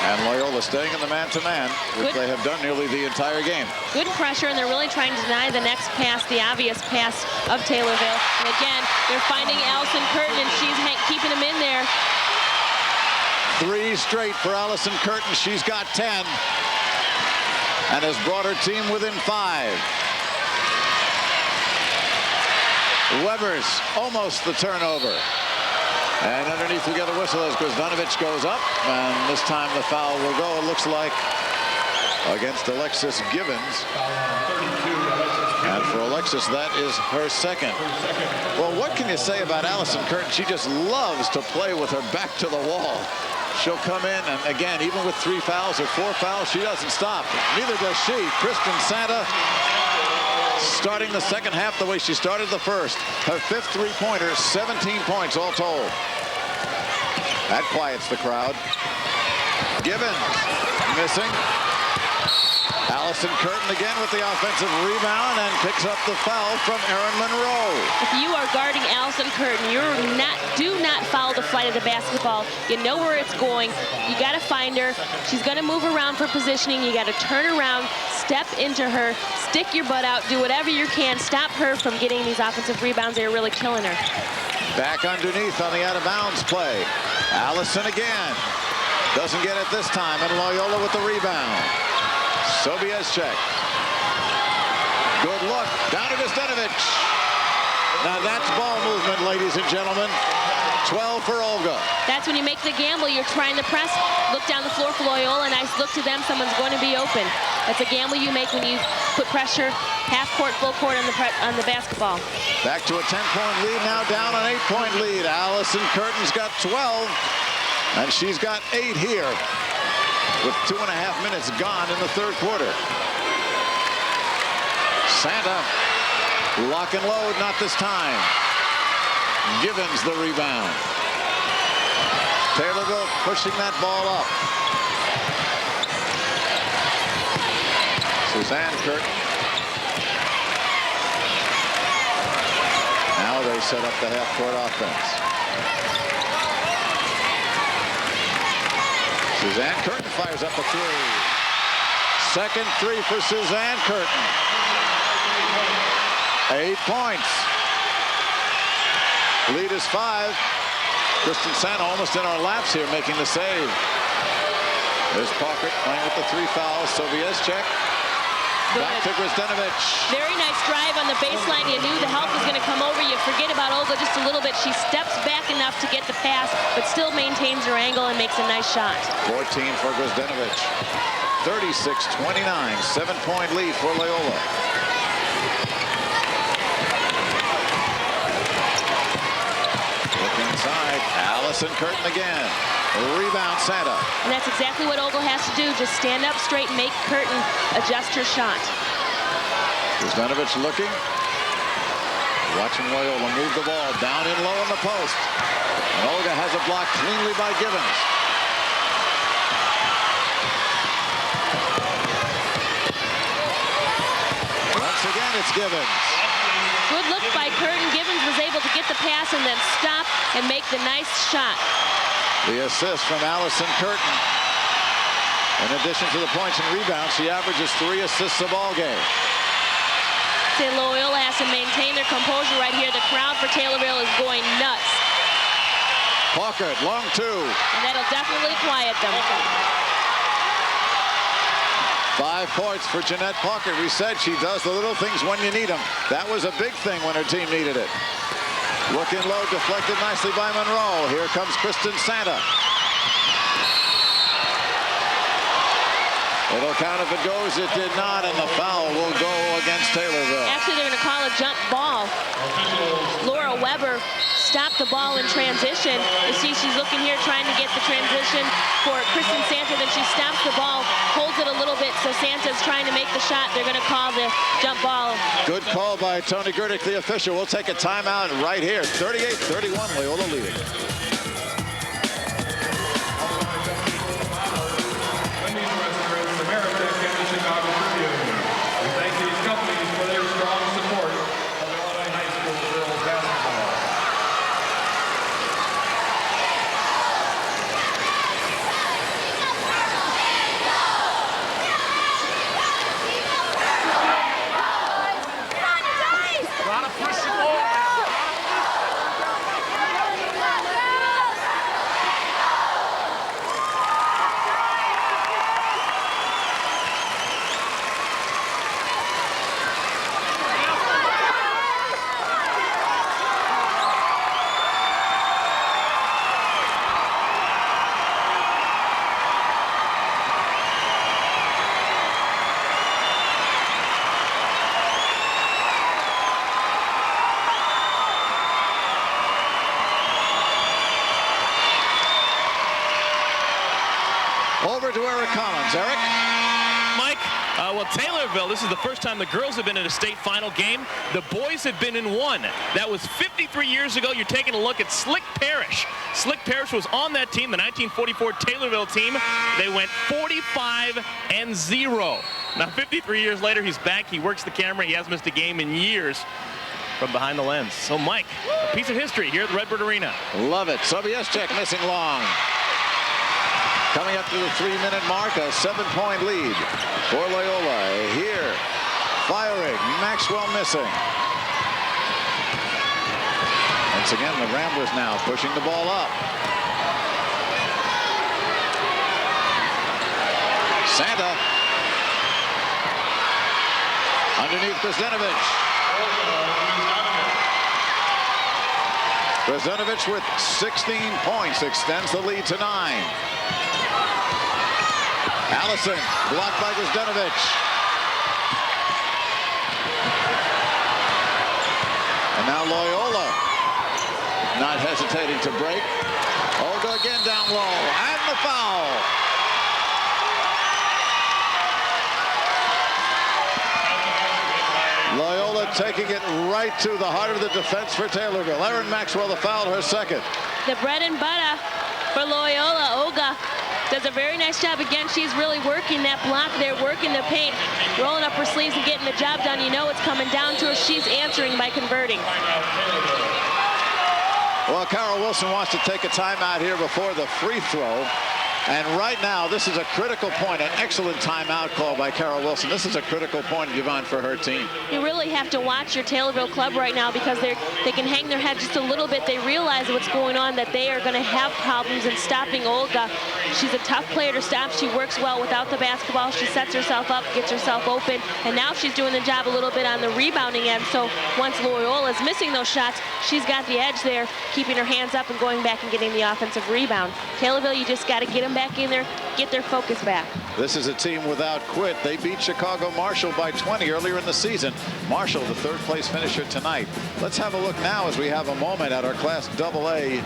And Loyola staying in the man-to-man, which they have done nearly the entire game. Good pressure, and they're really trying to deny the next pass, the obvious pass of Taylorville. And again, they're finding Allison Curtin, and she's keeping him in there. 3 straight for Allison Curtin. She's got 10 and has brought her team within 5. Weber's almost the turnover. And underneath we get a whistle as Krasdanovic goes up, and this time the foul will go, it looks like, against Alexis Givens. And for Alexis, that is her second. Well, what can you say about Allison Curtin? She just loves to play with her back to the wall. She'll come in, and again, even with 3 fouls or 4 fouls, she doesn't stop. Neither does she. Kristen Santa starting the second half the way she started the first. Her 5th 3-pointer, 17 points all told. That quiets the crowd. Givens missing. Allison Curtin again with the offensive rebound and picks up the foul from Erin Monroe. If you are guarding Allison Curtin, do not follow the flight of the basketball. You know where it's going. You got to find her. She's going to move around for positioning. You got to turn around, step into her, stick your butt out, do whatever you can. Stop her from getting these offensive rebounds. They're really killing her. Back underneath on the out-of-bounds play. Allison again. Doesn't get it this time, and Loyola with the rebound. Sobieszczyk. Good look. Down to Krasdanovic. Now that's ball movement, ladies and gentlemen. 12 for Olga. That's when you make the gamble. You're trying to press. Look down the floor for Loyola. Nice look to them. Someone's going to be open. That's a gamble you make when you put pressure, half court, full court on the basketball. Back to a 10-point lead. Now down an 8-point lead. Allison Curtin's got 12, and she's got 8 here, with 2.5 minutes gone in the 3rd quarter. Santa, lock and load, not this time. Givens the rebound. Taylorville pushing that ball up. Suzanne Curtin. Now they set up the half-court offense. Suzanne Curtin fires up a 3. Second 3 for Suzanne Curtin. 8 points. Lead is 5. Kristen Santa almost in our laps here, making the save. There's Pockert playing with the 3 fouls. Sobieszczyk. Back to Krasdanovic. Very nice drive on the baseline. You knew the help was going to come over. You forget about Olga just a little bit. She steps back enough to get the pass, but still maintains her angle and makes a nice shot. 14 for Krasdanovic. 36-29. 7-point lead for Loyola. Look inside. Allison Curtin again. Rebound, Santa. And that's exactly what Olga has to do. Just stand up straight and make Curtin adjust her shot. Krstanovich looking. Watching Loyola move the ball down in low in the post. And Olga has a block cleanly by Givens. Once again, it's Givens. Good look by Curtin. Givens was able to get the pass and then stop and make the nice shot. The assist from Allison Curtin. In addition to the points and rebounds, she averages 3 assists a ball game. Say Loyola has to maintain their composure right here. The crowd for Taylorville is going nuts. Pocket, long 2. And that'll definitely quiet them. 5 points for Jeanette Pocket. We said she does the little things when you need them. That was a big thing when her team needed it. Looking low, deflected nicely by Monroe. Here comes Kristen Santa. It'll count if it goes. It did not, and the foul will go against Taylorville. Actually, they're going to call a jump ball. Laura Weber stopped the ball in transition. You see she's looking here trying to get the transition for Kristen Santa. Then she stops the ball, holds it a little bit, so Santa's trying to make the shot. They're going to call the jump ball. Good call by Tony Gerdick, the official. We'll take a timeout right here. 38-31, Loyola leading. Over to Eric Collins. Eric? Mike, well, Taylorville, this is the first time the girls have been in a state final game. The boys have been in one. That was 53 years ago. You're taking a look at Slick Parrish. Slick Parrish was on that team, the 1944 Taylorville team. They went 45-0. Now, 53 years later, he's back. He works the camera. He hasn't missed a game in years from behind the lens. So, Mike, a piece of history here at the Redbird Arena. Love it. Sobieschek missing long. Coming up to the 3-minute mark, a 7-point lead for Loyola. Here, firing, Maxwell missing. Once again, the Ramblers now pushing the ball up. Santa. Underneath Krstanovich. Krstanovich with 16 points extends the lead to 9. Allison blocked by Krstanovich. And now Loyola not hesitating to break. Olga again down low, and the foul. Loyola taking it right to the heart of the defense for Taylorville. Erin Maxwell, the foul, her second. The bread and butter for Loyola. Olga does a very nice job. Again, she's really working that block there, working the paint, rolling up her sleeves and getting the job done. You know it's coming down to her. She's answering by converting. Well, Carol Wilson wants to take a timeout here before the free throw. And right now, this is a critical point, an excellent timeout call by Carol Wilson. This is a critical point, Yvonne, for her team. You really have to watch your Taylorville club right now because they can hang their head just a little bit. They realize what's going on, that they are going to have problems in stopping Olga. She's a tough player to stop. She works well without the basketball. She sets herself up, gets herself open, and now she's doing the job a little bit on the rebounding end. So once Loyola is missing those shots, she's got the edge there, keeping her hands up and going back and getting the offensive rebound. Taylorville, you just got to get them back in there, get their focus back. This is a team without quit. They beat Chicago Marshall by 20 earlier in the season. Marshall, the third-place finisher tonight. Let's have a look now as we have a moment at our Class AA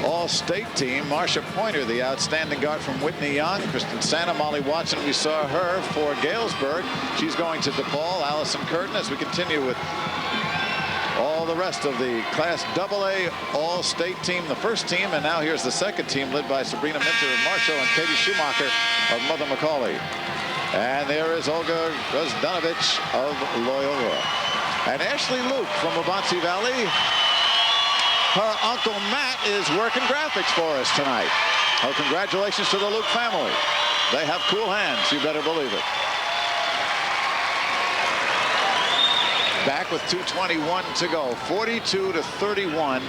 All-State team. Marcia Pointer, the outstanding guard from Whitney Young. Kristen Santa, Molly Watson, we saw her for Galesburg. She's going to DePaul. Allison Curtin, as we continue with all the rest of the Class AA All-State team, the first team, and now here's the second team led by Sabrina Minter of Marshall and Katie Schumacher of Mother McCauley. And there is Olga Guzdanovich of Loyola. And Ashley Luke from Wabansie Valley. Her uncle Matt is working graphics for us tonight. Oh, congratulations to the Luke family. They have cool hands, you better believe it. Back with 2:21 to go, 42-31,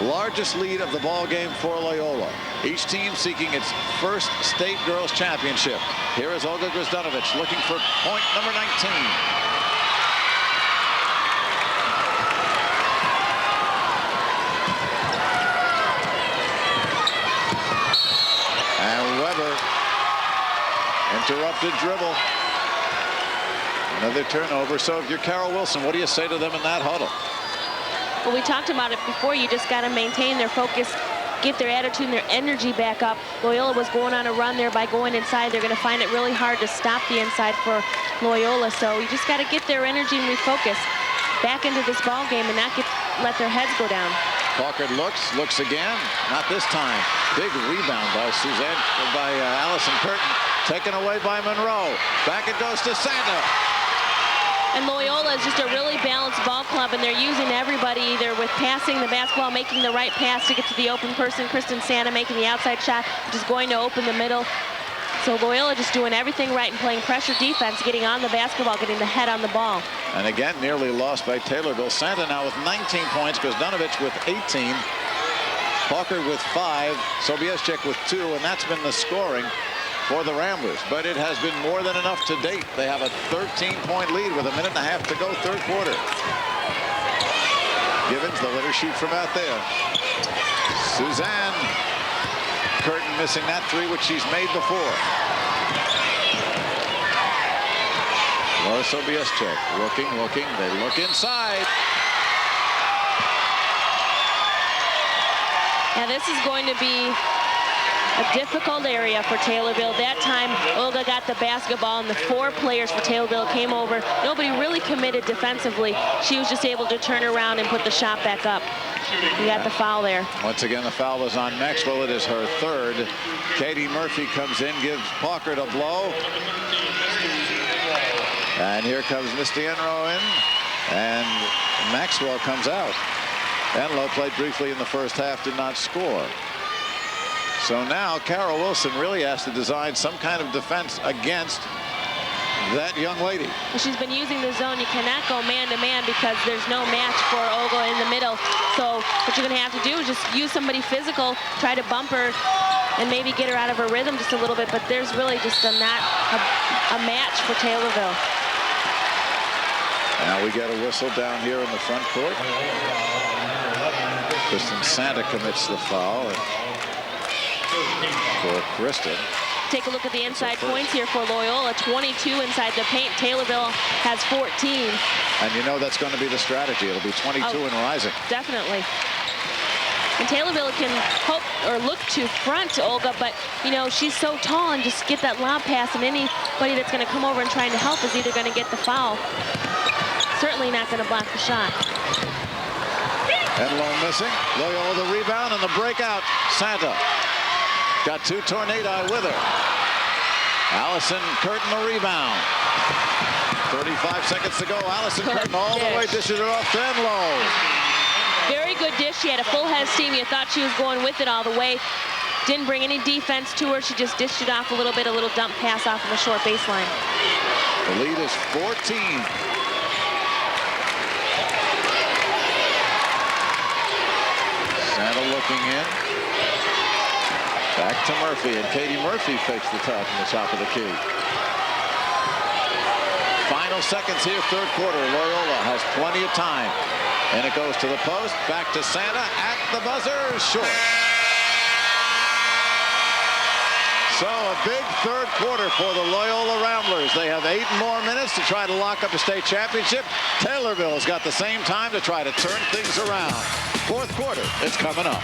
largest lead of the ball game for Loyola. Each team seeking its first state girls championship. Here is Olga Guzdanovich looking for point number 19. And Weber, interrupted dribble. Another turnover. So if you're Carol Wilson, what do you say to them in that huddle? Well, we talked about it before. You just got to maintain their focus, get their attitude and their energy back up. Loyola was going on a run there by going inside. They're going to find it really hard to stop the inside for Loyola. So you just got to get their energy and refocus back into this ball game and not let their heads go down. Parker looks again. Not this time. Big rebound by Allison Curtin. Taken away by Monroe. Back it goes to Santa. And Loyola is just a really balanced ball club, and they're using everybody either with passing the basketball, making the right pass to get to the open person. Kristen Santa making the outside shot, which is going to open the middle. So Loyola just doing everything right and playing pressure defense, getting on the basketball, getting the head on the ball. And again, nearly lost by Taylorville. Santa now with 19 points, Guzdanovich with 18. Parker with 5, Sobieschek with 2, and that's been the scoring for the Ramblers. But it has been more than enough to date. They have a 13-point lead with a minute and a half to go, third quarter. Givens, they'll let her shoot from out there. Suzanne Curtin missing that 3, which she's made before. Laura Sobieschek looking. They look inside. Now this is going to be a difficult area for Taylorville. That time, Olga got the basketball, and the 4 players for Taylorville came over. Nobody really committed defensively. She was just able to turn around and put the shot back up. We got the foul there. Once again, the foul is on Maxwell. It is her 3rd. Katie Murphy comes in, gives Parker a blow. And here comes Misty Enro in, and Maxwell comes out. Enlow played briefly in the first half, did not score. So now Carol Wilson really has to design some kind of defense against that young lady. Well, she's been using the zone. You cannot go man-to-man because there's no match for Olga in the middle. So what you're going to have to do is just use somebody physical, try to bump her, and maybe get her out of her rhythm just a little bit. But there's really just not a match for Taylorville. Now we get a whistle down here in the front court. Kristen Santa commits the foul for Kristen. Take a look at the inside points here for Loyola. 22 inside the paint. Taylorville has 14. And you know that's going to be the strategy. It'll be 22 and rising. Definitely. And Taylorville can hope or look to front Olga, but you know she's so tall, and just get that lob pass, and anybody that's going to come over and trying to help is either going to get the foul. Certainly not going to block the shot. Enlow missing. Loyola the rebound and the breakout. Santa got 2 tornado with her. Allison Curtin the rebound. 35 seconds to go. Allison Curtin all the way dishes it off to Enlow. Very good dish. She had a full head of steam. You thought she was going with it all the way. Didn't bring any defense to her. She just dished it off a little bit, a little dump pass off of the short baseline. The lead is 14. Santa looking in. Back to Murphy, and Katie Murphy fakes the top from the top of the key. Final seconds here, third quarter. Loyola has plenty of time. And it goes to the post, back to Santa at the buzzer, short. So a big third quarter for the Loyola Ramblers. They have 8 more minutes to try to lock up a state championship. Taylorville has got the same time to try to turn things around. Fourth quarter, it's coming up.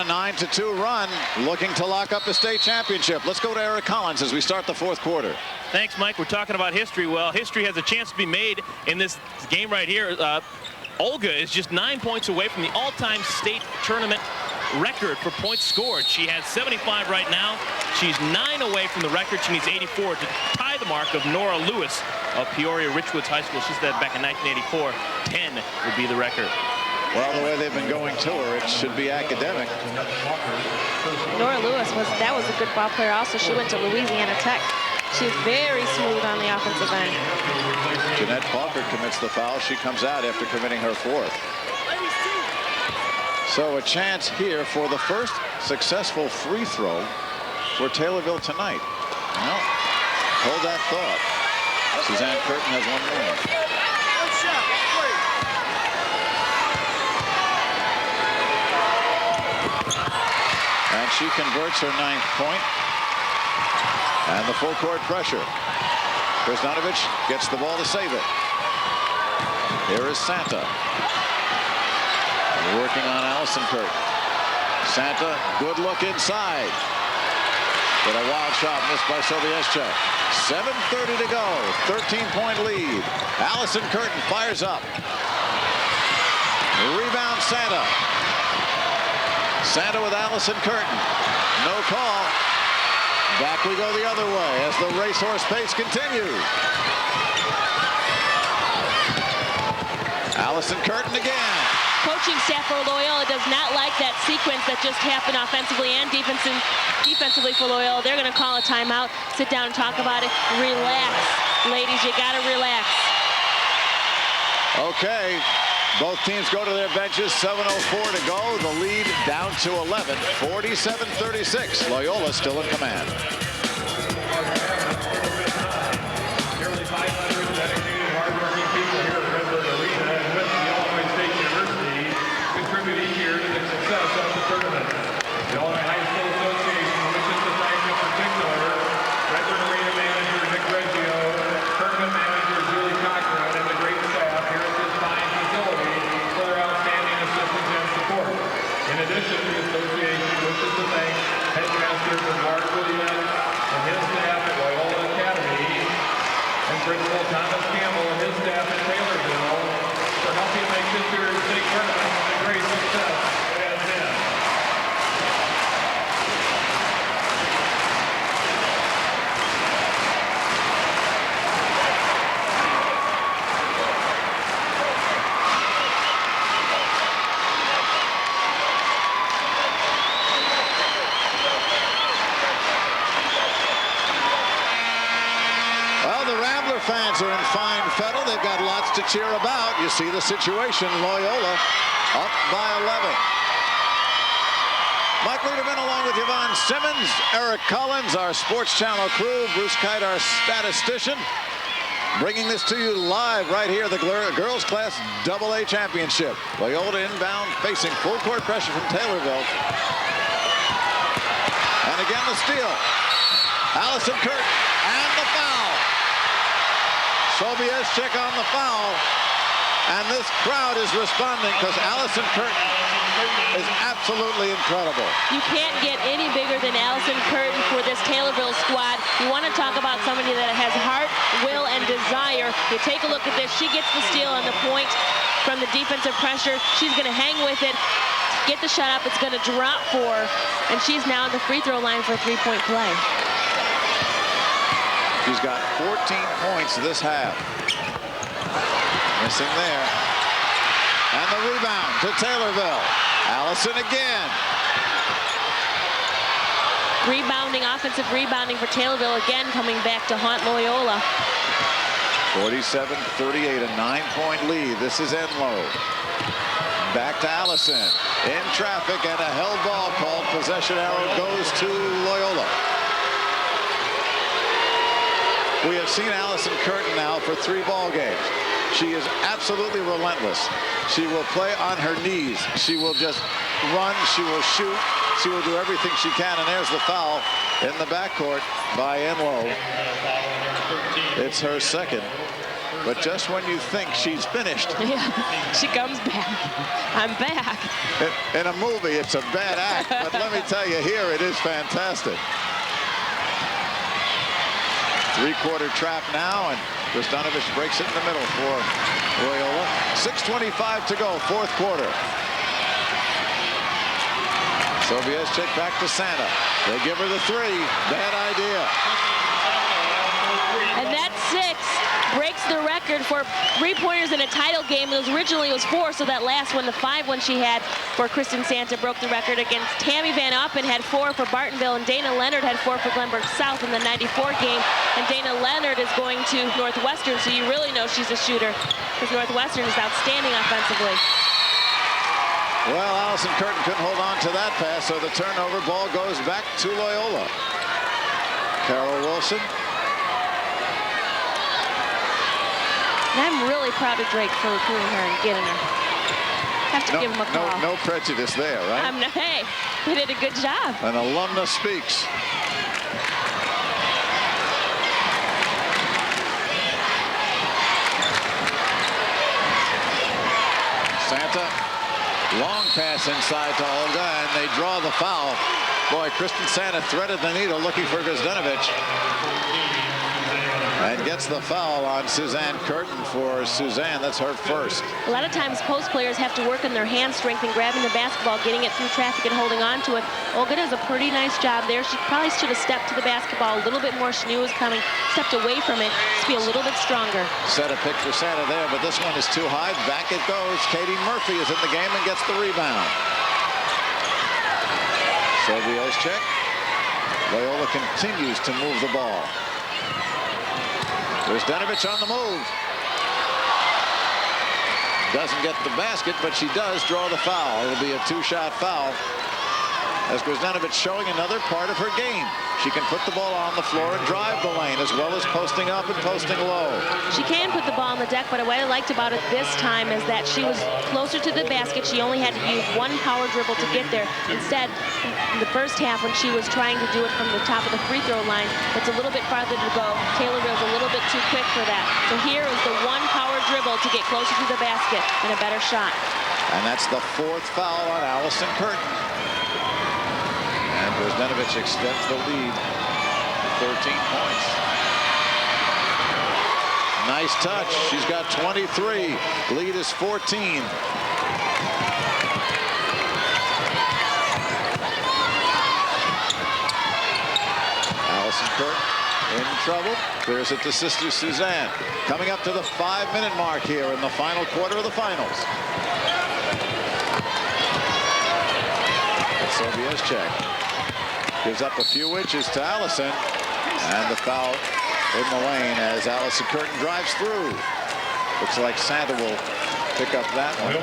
a 9-2 run, looking to lock up the state championship. Let's go to Eric Collins as we start the fourth quarter. Thanks, Mike. We're talking about history. Well, history has a chance to be made in this game right here. Olga is just 9 points away from the all-time state tournament record for points scored. She has 75 right now. She's 9 away from the record. She needs 84 to tie the mark of Nora Lewis of Peoria Richwoods High School. She said back in 1984, 10 would be the record. Well, the way they've been going to her, it should be academic. Nora Lewis was a good ball player. Also, she went to Louisiana Tech. She's very smooth on the offensive end. Jeanette Falker commits the foul. She comes out after committing her fourth. So a chance here for the first successful free throw for Taylorville tonight. No, hold that thought. Suzanne Curtin has one more. And she converts her 9th point. And the full court pressure. Krasnanovich gets the ball to save it. Here is Santa. Working on Allison Curtin. Santa, good look inside. But a wild shot missed by Sobieschek. 7:30 to go. 13-point lead. Allison Curtin fires up. Rebound Santa. Santa with Allison Curtin. No call. Back we go the other way as the racehorse pace continues. Allison Curtin again. Coaching staff for Loyola does not like that sequence that just happened offensively and defensively for Loyola. They're going to call a timeout, sit down and talk about it. Relax, ladies, you got to relax. Okay, both teams go to their benches. 7:04 to go. The lead down to 11. 47-36. Loyola still in command. Nearly 500 dedicated, hardworking people here at Redbird Arena and with the Illinois State University contribute each year to the success of the tournament. The Illinois High School Association wishes to thank in particular Redbird Arena manager Nick Reggio, tournament manager Julie Cochran, and the great staff here at this fine facility for their outstanding assistance and support. In addition, the association wishes to thank headmaster Bernard Wilmette and his staff at Loyola Academy and Principal Thomas Campbell and his staff at Taylorville for helping make this year's state tournament a great success it has been. Well, the Rambler fans are in fine fettle. They've got lots to cheer about. You see the situation. Loyola up by 11. Mike Liederman along with Yvonne Simmons, Eric Collins, our Sports Channel crew, Bruce Kite, our statistician, bringing this to you live right here, the Girls Class AA Championship. Loyola inbound, facing full court pressure from Taylorville. And again the steal. Allison Curtin and the foul. Sobieschek on the foul. And this crowd is responding because Allison Curtin is absolutely incredible. You can't get any bigger than Allison Curtin for this Taylorville squad. You want to talk about somebody that has heart, will, and desire. You take a look at this. She gets the steal on the point from the defensive pressure. She's going to hang with it, get the shot up. It's going to drop for her, and she's now on the free throw line for a three-point play. She's got 14 points this half. Missing there. And the rebound to Taylorville. Allison again. Rebounding, offensive rebounding for Taylorville again, coming back to haunt Loyola. 47-38, a 9-point lead. This is Enlow. Back to Allison. In traffic and a held ball called. Possession arrow goes to Loyola. We have seen Allison Curtin now for 3 ball games. She is absolutely relentless. She will play on her knees. She will just run. She will shoot. She will do everything she can. And there's the foul in the backcourt by Enlow. It's her second. but just when you think she's finished. Yeah, she comes back. I'm back. In a movie, it's a bad act, but let me tell you, here it is fantastic. Three-quarter trap now, and Krstanovich breaks it in the middle for Loyola. 6:25 to go, fourth quarter. Sobieschek back to Santa. They give her the three. Bad idea. And that 6 breaks the record for three-pointers in a title game. Originally it was 4, so that last one, the 5 one she had for Kristen Santa, broke the record against Tammy Van Oppen, had 4 for Bartonville, and Dana Leonard had 4 for Glenbrook South in the '94 game. And Dana Leonard is going to Northwestern, so you really know she's a shooter, because Northwestern is outstanding offensively. Well, Allison Curtin couldn't hold on to that pass, so the turnover ball goes back to Loyola. Carol Wilson. And I'm really proud of Drake for recruiting her and getting her. Have to give him a call. No prejudice there, right? Hey, he did a good job. An alumnus speaks. Santa, long pass inside to Olga, and they draw the foul. Boy, Kristen Santa threaded the needle looking for Krstanovich. And gets the foul on Suzanne Curtin for Suzanne. That's her first. A lot of times post players have to work on their hand strength and grabbing the basketball, getting it through traffic and holding on to it. Olga does a pretty nice job there. She probably should have stepped to the basketball a little bit more. She knew it was coming, stepped away from it to be a little bit stronger. Set a pick for Santa there, but this one is too high. Back it goes. Katie Murphy is in the game and gets the rebound. Sobieschek. Loyola continues to move the ball. Krstanovich on the move. Doesn't get the basket, but she does draw the foul. It'll be a 2-shot foul, as Krstanovich showing another part of her game. She can put the ball on the floor and drive the lane, as well as posting up and posting low. She can put the ball on the deck, but what I liked about it this time is that she was closer to the basket. She only had to use one power dribble to get there. Instead, in the first half, when she was trying to do it from the top of the free throw line, it's a little bit farther to go. Taylorville's a little bit too quick for that. So here is the one power dribble to get closer to the basket and a better shot. And that's the 4th foul on Allison Curtin. And Krstanovich extends the lead, 13 points. Nice touch. She's got 23. Lead is 14. Allison Curtin in trouble. Clears it to sister Suzanne. Coming up to the 5-minute mark here in the final quarter of the finals. Sobieschek gives up a few inches to Allison, and the foul in the lane as Allison Curtin drives through. Looks like Santa will pick up that one.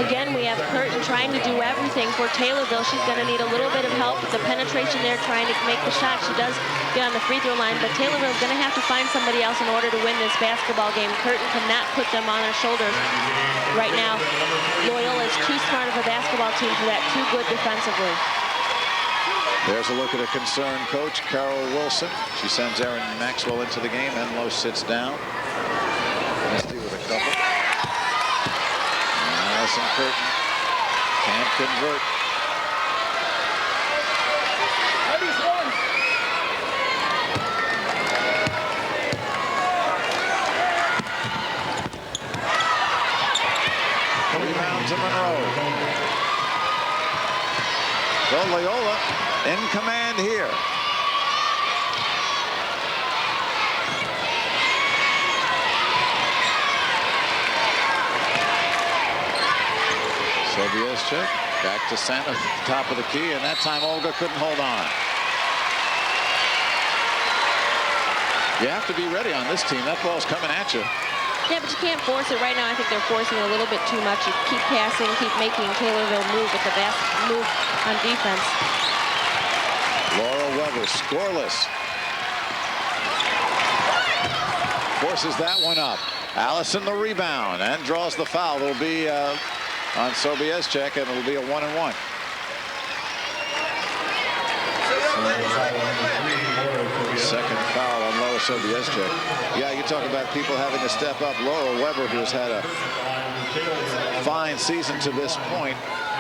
Again, we have Curtin trying to do everything for Taylorville. She's going to need a little bit of help with the penetration there, trying to make the shot. She does get on the free throw line, but Taylorville is going to have to find somebody else in order to win this basketball game. Curtin cannot put them on their shoulders right now. Loyola is too smart of a basketball team for that, too good defensively. There's a look at a concerned coach, Carol Wilson. She sends Erin Maxwell into the game. Enlow sits down. Misty with a couple. Allison Curtin can't convert. Rebound to Monroe. So Loyola in command here. Sobieschek back to Santa, top of the key, and that time Olga couldn't hold on. You have to be ready on this team. That ball's coming at you. Yeah, but you can't force it. Right now, I think they're forcing it a little bit too much. You keep passing, keep making Taylorville move with the best move on defense. Laura Weber scoreless. Forces that one up. Allison the rebound and draws the foul. It'll be on Sobieschek, and it'll be a 1-and-1. Second foul on Loyola. before Sobieschek. Yeah, you talk about people having to step up. Laura Weber, who has had a fine season to this point,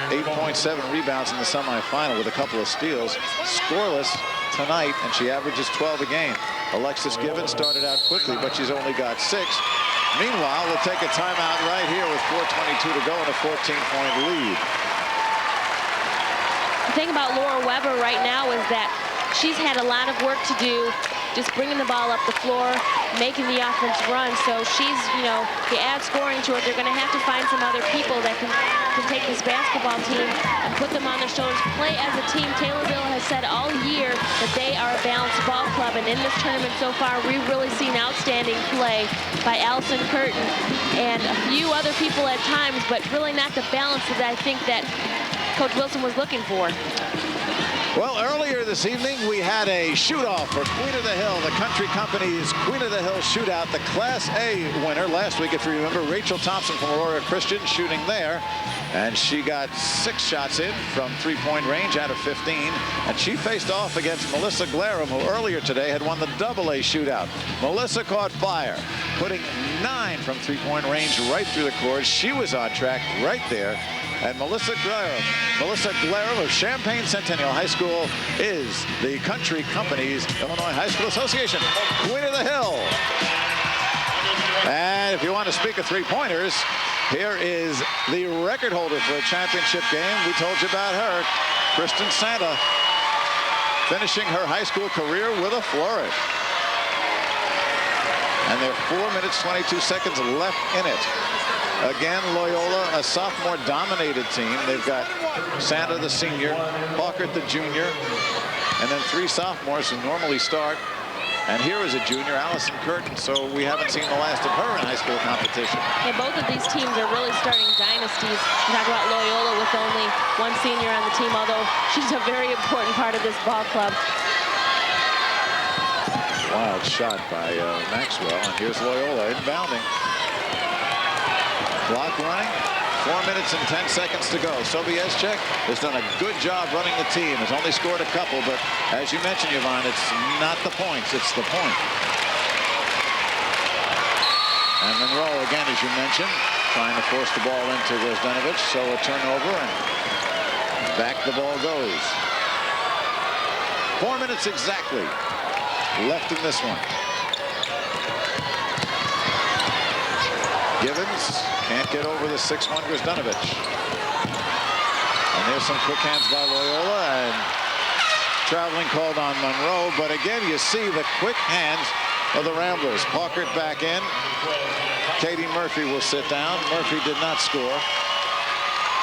8.7 rebounds in the semifinal with a couple of steals, scoreless tonight, and she averages 12 a game. Alexis Gibbons started out quickly, but she's only got 6. Meanwhile, we'll take a timeout right here with 4:22 to go and a 14-point lead. The thing about Laura Weber right now is that she's had a lot of work to do, just bringing the ball up the floor, making the offense run. So she's, you know, to add scoring to it, they're going to have to find some other people that can take this basketball team and put them on their shoulders, play as a team. Taylorville has said all year that they are a balanced ball club, and in this tournament so far, we've really seen outstanding play by Allison Curtin and a few other people at times, but really not the balance that I think that Coach Wilson was looking for. Well, earlier this evening, we had a shoot-off for Queen of the Hill, the Country Company's Queen of the Hill shootout, the Class A winner. Last week, if you remember, Rachel Thompson from Aurora Christian shooting there. And she got 6 shots in from three-point range out of 15. And she faced off against Melissa Glarum, who earlier today had won the AA shootout. Melissa caught fire, putting 9 from three-point range right through the court. She was on track right there. And Melissa Glarum of Champaign Centennial High School is the Country Company's Illinois High School Association Queen of the Hill. And if you want to speak of three-pointers, here is the record holder for a championship game. We told you about her, Kristen Santa, finishing her high school career with a flourish. And there are 4 minutes, 22 seconds left in it. Again, Loyola, a sophomore-dominated team. They've got Santa, the senior, Hawkert, the junior, and then 3 sophomores who normally start. And here is a junior, Allison Curtin, so we haven't seen the last of her in high school competition. Yeah, both of these teams are really starting dynasties. We talk about Loyola with only 1 senior on the team, although she's a very important part of this ball club. Wild shot by Maxwell, and here's Loyola inbounding. Clock running, 4 minutes and 10 seconds to go. Sobieschek has done a good job running the team. Has only scored a couple, but as you mentioned, Yvonne, it's not the points, it's the point. And Monroe, again, as you mentioned, trying to force the ball into Grozdanovich, so a turnover, and back the ball goes. 4 minutes exactly left in this one. Gibbons can't get over the 6'1" Grozdanovich. And there's some quick hands by Loyola, and traveling called on Monroe. But again, you see the quick hands of the Ramblers. Hawkert back in. Katie Murphy will sit down. Murphy did not score,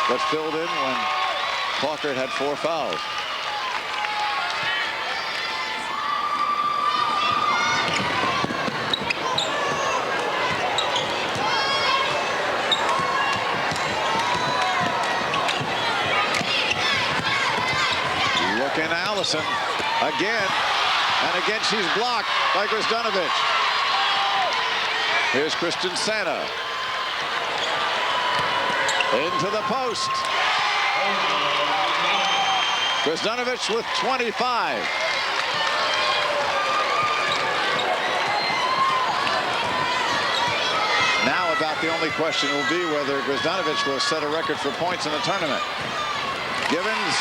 but filled in when Hawkert had 4 fouls. Allison again, and again she's blocked by Grozdanovich. Here's Kristen Santa into the post. Grozdanovich with 25. Now about the only question will be whether Grozdanovich will set a record for points in the tournament. Gibbons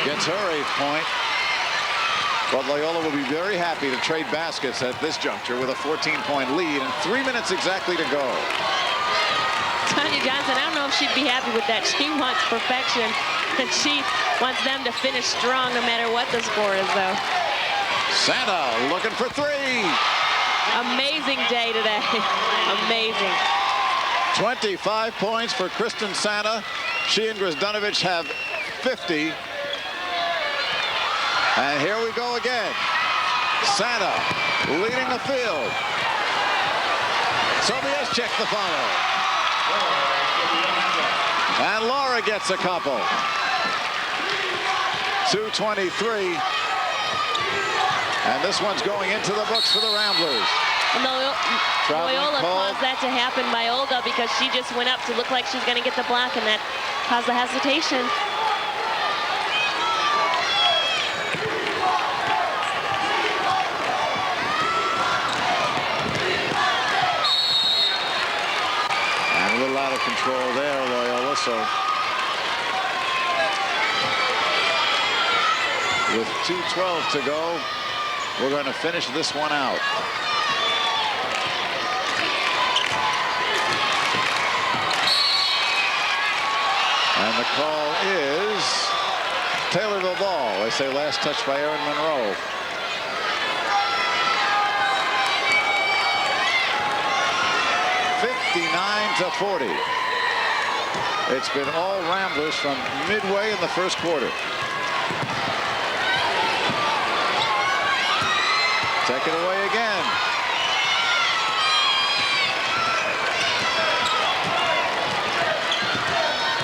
gets her 8th point. But Loyola will be very happy to trade baskets at this juncture with a 14-point lead and 3 minutes exactly to go. Tanya Johnson, I don't know if she'd be happy with that. She wants perfection, and she wants them to finish strong no matter what the score is, though. Santa looking for 3. Amazing day today. Amazing. 25 points for Kristen Santa. She and Grozdanovich have 50. And here we go again. Santa leading the field. Sobieschek the follow. And Laura gets a couple. 2:23. And this one's going into the books for the Ramblers. Loyola caused that to happen by Olga because she just went up to look like she's going to get the block, and that caused the hesitation. control there, Loyola. So with 2:12 to go, we're going to finish this one out. And the call is Taylorville ball. They say last touch by Erin Monroe. (59-40). It's been all Ramblers from midway in the first quarter. Take it away again.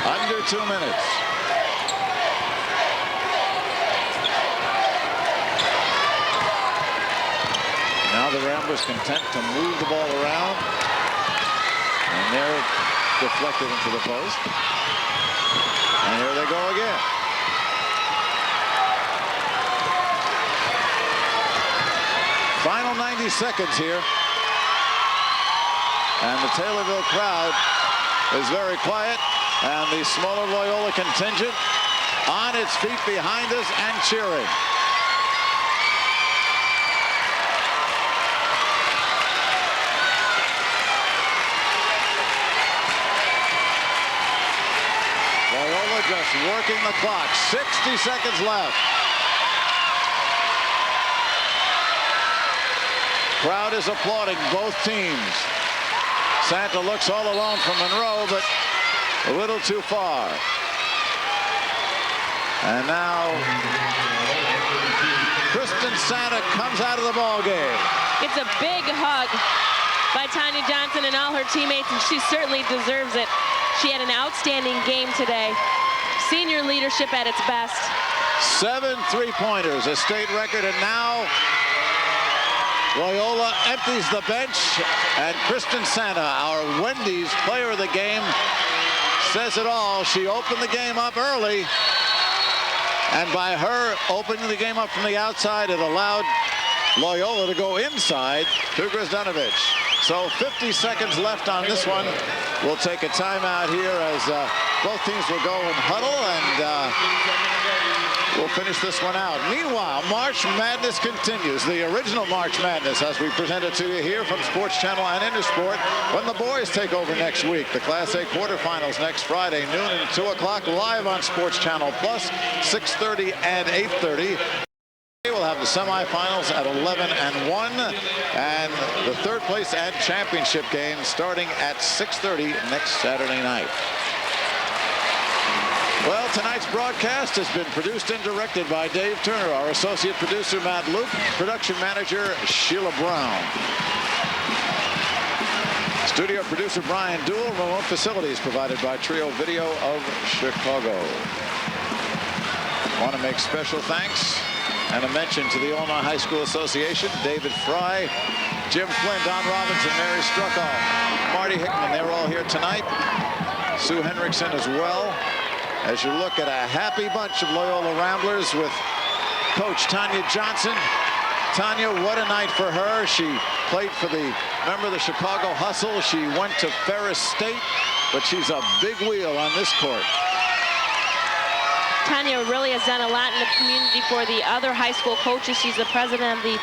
Under 2 minutes. Now the Ramblers content to move the ball around. And they're deflected into the post. And here they go again. Final 90 seconds here. And the Taylorville crowd is very quiet. And the smaller Loyola contingent on its feet behind us and cheering. Loyola just working the clock. 60 seconds left. Crowd is applauding both teams. Santa looks all alone from Monroe, but a little too far. And now Kristen Santa comes out of the ball game. It's a big hug by Tanya Johnson and all her teammates, and she certainly deserves it. She had an outstanding game today. Senior leadership at its best. 7 3-pointers, a state record, and now Loyola empties the bench, and Kristen Santa, our Wendy's player of the game, says it all. She opened the game up early, and by her opening the game up from the outside, it allowed Loyola to go inside to Grozdanovich. So 50 seconds left on this one. We'll take a timeout here as both teams will go and huddle, and we'll finish this one out. Meanwhile, March Madness continues. The original March Madness, as we present it to you here from Sports Channel and Intersport, when the boys take over next week. The Class A quarterfinals next Friday, noon and 2 o'clock, live on Sports Channel Plus, 6:30 and 8:30. We'll have the semifinals at 11 and 1, and the third place and championship game starting at 6:30 next Saturday night. Well, tonight's broadcast has been produced and directed by Dave Turner, our associate producer Matt Luke, production manager Sheila Brown. Studio producer Brian Dool, remote facilities provided by Trio Video of Chicago. I want to make special thanks and a mention to the Illinois High School Association, David Fry, Jim Flynn, Don Robinson, Mary Struckoff, Marty Hickman. They're all here tonight. Sue Henriksen as well. As you look at a happy bunch of Loyola Ramblers with Coach Tanya Johnson. Tanya, what a night for her. She played for the, remember the Chicago Hustle? She went to Ferris State, but she's a big wheel on this court. Tanya really has done a lot in the community for the other high school coaches. She's the president of the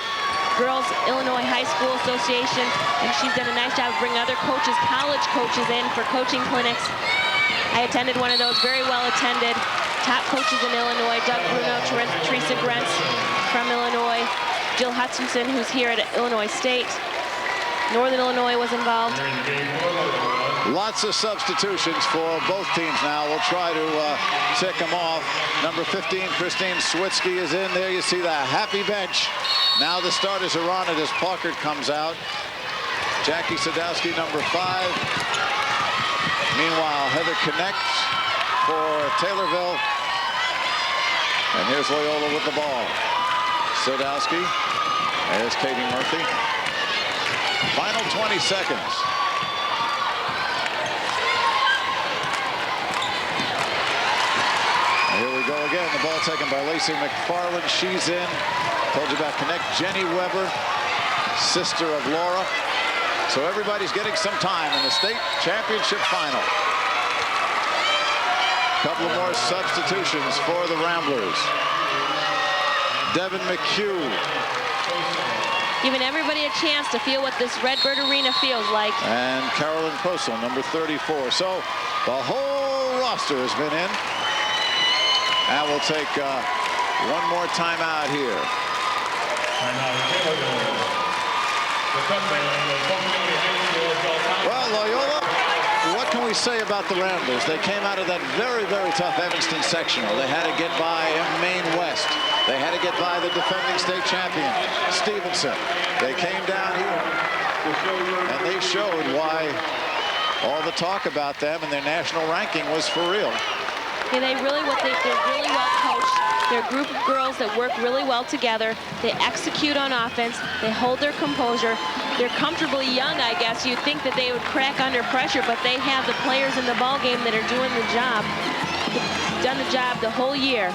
Girls Illinois High School Association, and she's done a nice job of bringing other coaches, college coaches in for coaching clinics. I attended one of those, very well attended. Top coaches in Illinois, Doug Bruno, Teresa Grentz from Illinois, Jill Hutchinson, who's here at Illinois State. Northern Illinois was involved. Lots of substitutions for both teams now. We'll try to tick them off. Number 15, Christine Switsky is in there. You see the happy bench. Now the starters are on it as Packard comes out. Jackie Sadowski, number 5. Meanwhile, Heather connects for Taylorville. And here's Loyola with the ball. Sadowski. There's Katie Murphy. Final 20 seconds. Here we go again. The ball taken by Lacey McFarland. She's in. Told you about Connect. Jenny Weber, sister of Laura. So everybody's getting some time in the state championship final. Couple of more substitutions for the Ramblers. Devin McHugh. Giving everybody a chance to feel what this Redbird Arena feels like. And Carolyn Posel, number 34. So the whole roster has been in. And we'll take one more timeout here. Well, Loyola, what can we say about the Ramblers? They came out of that very, very tough Evanston sectional. They had to get by Maine West. They had to get by the defending state champion, Stevenson. They came down here, and they showed why all the talk about them and their national ranking was for real. Yeah, they're really well coached. They're a group of girls that work really well together. They execute on offense. They hold their composure. They're comfortably young, I guess. You'd think that they would crack under pressure, but they have the players in the ball game that are doing the job. Done the job the whole year.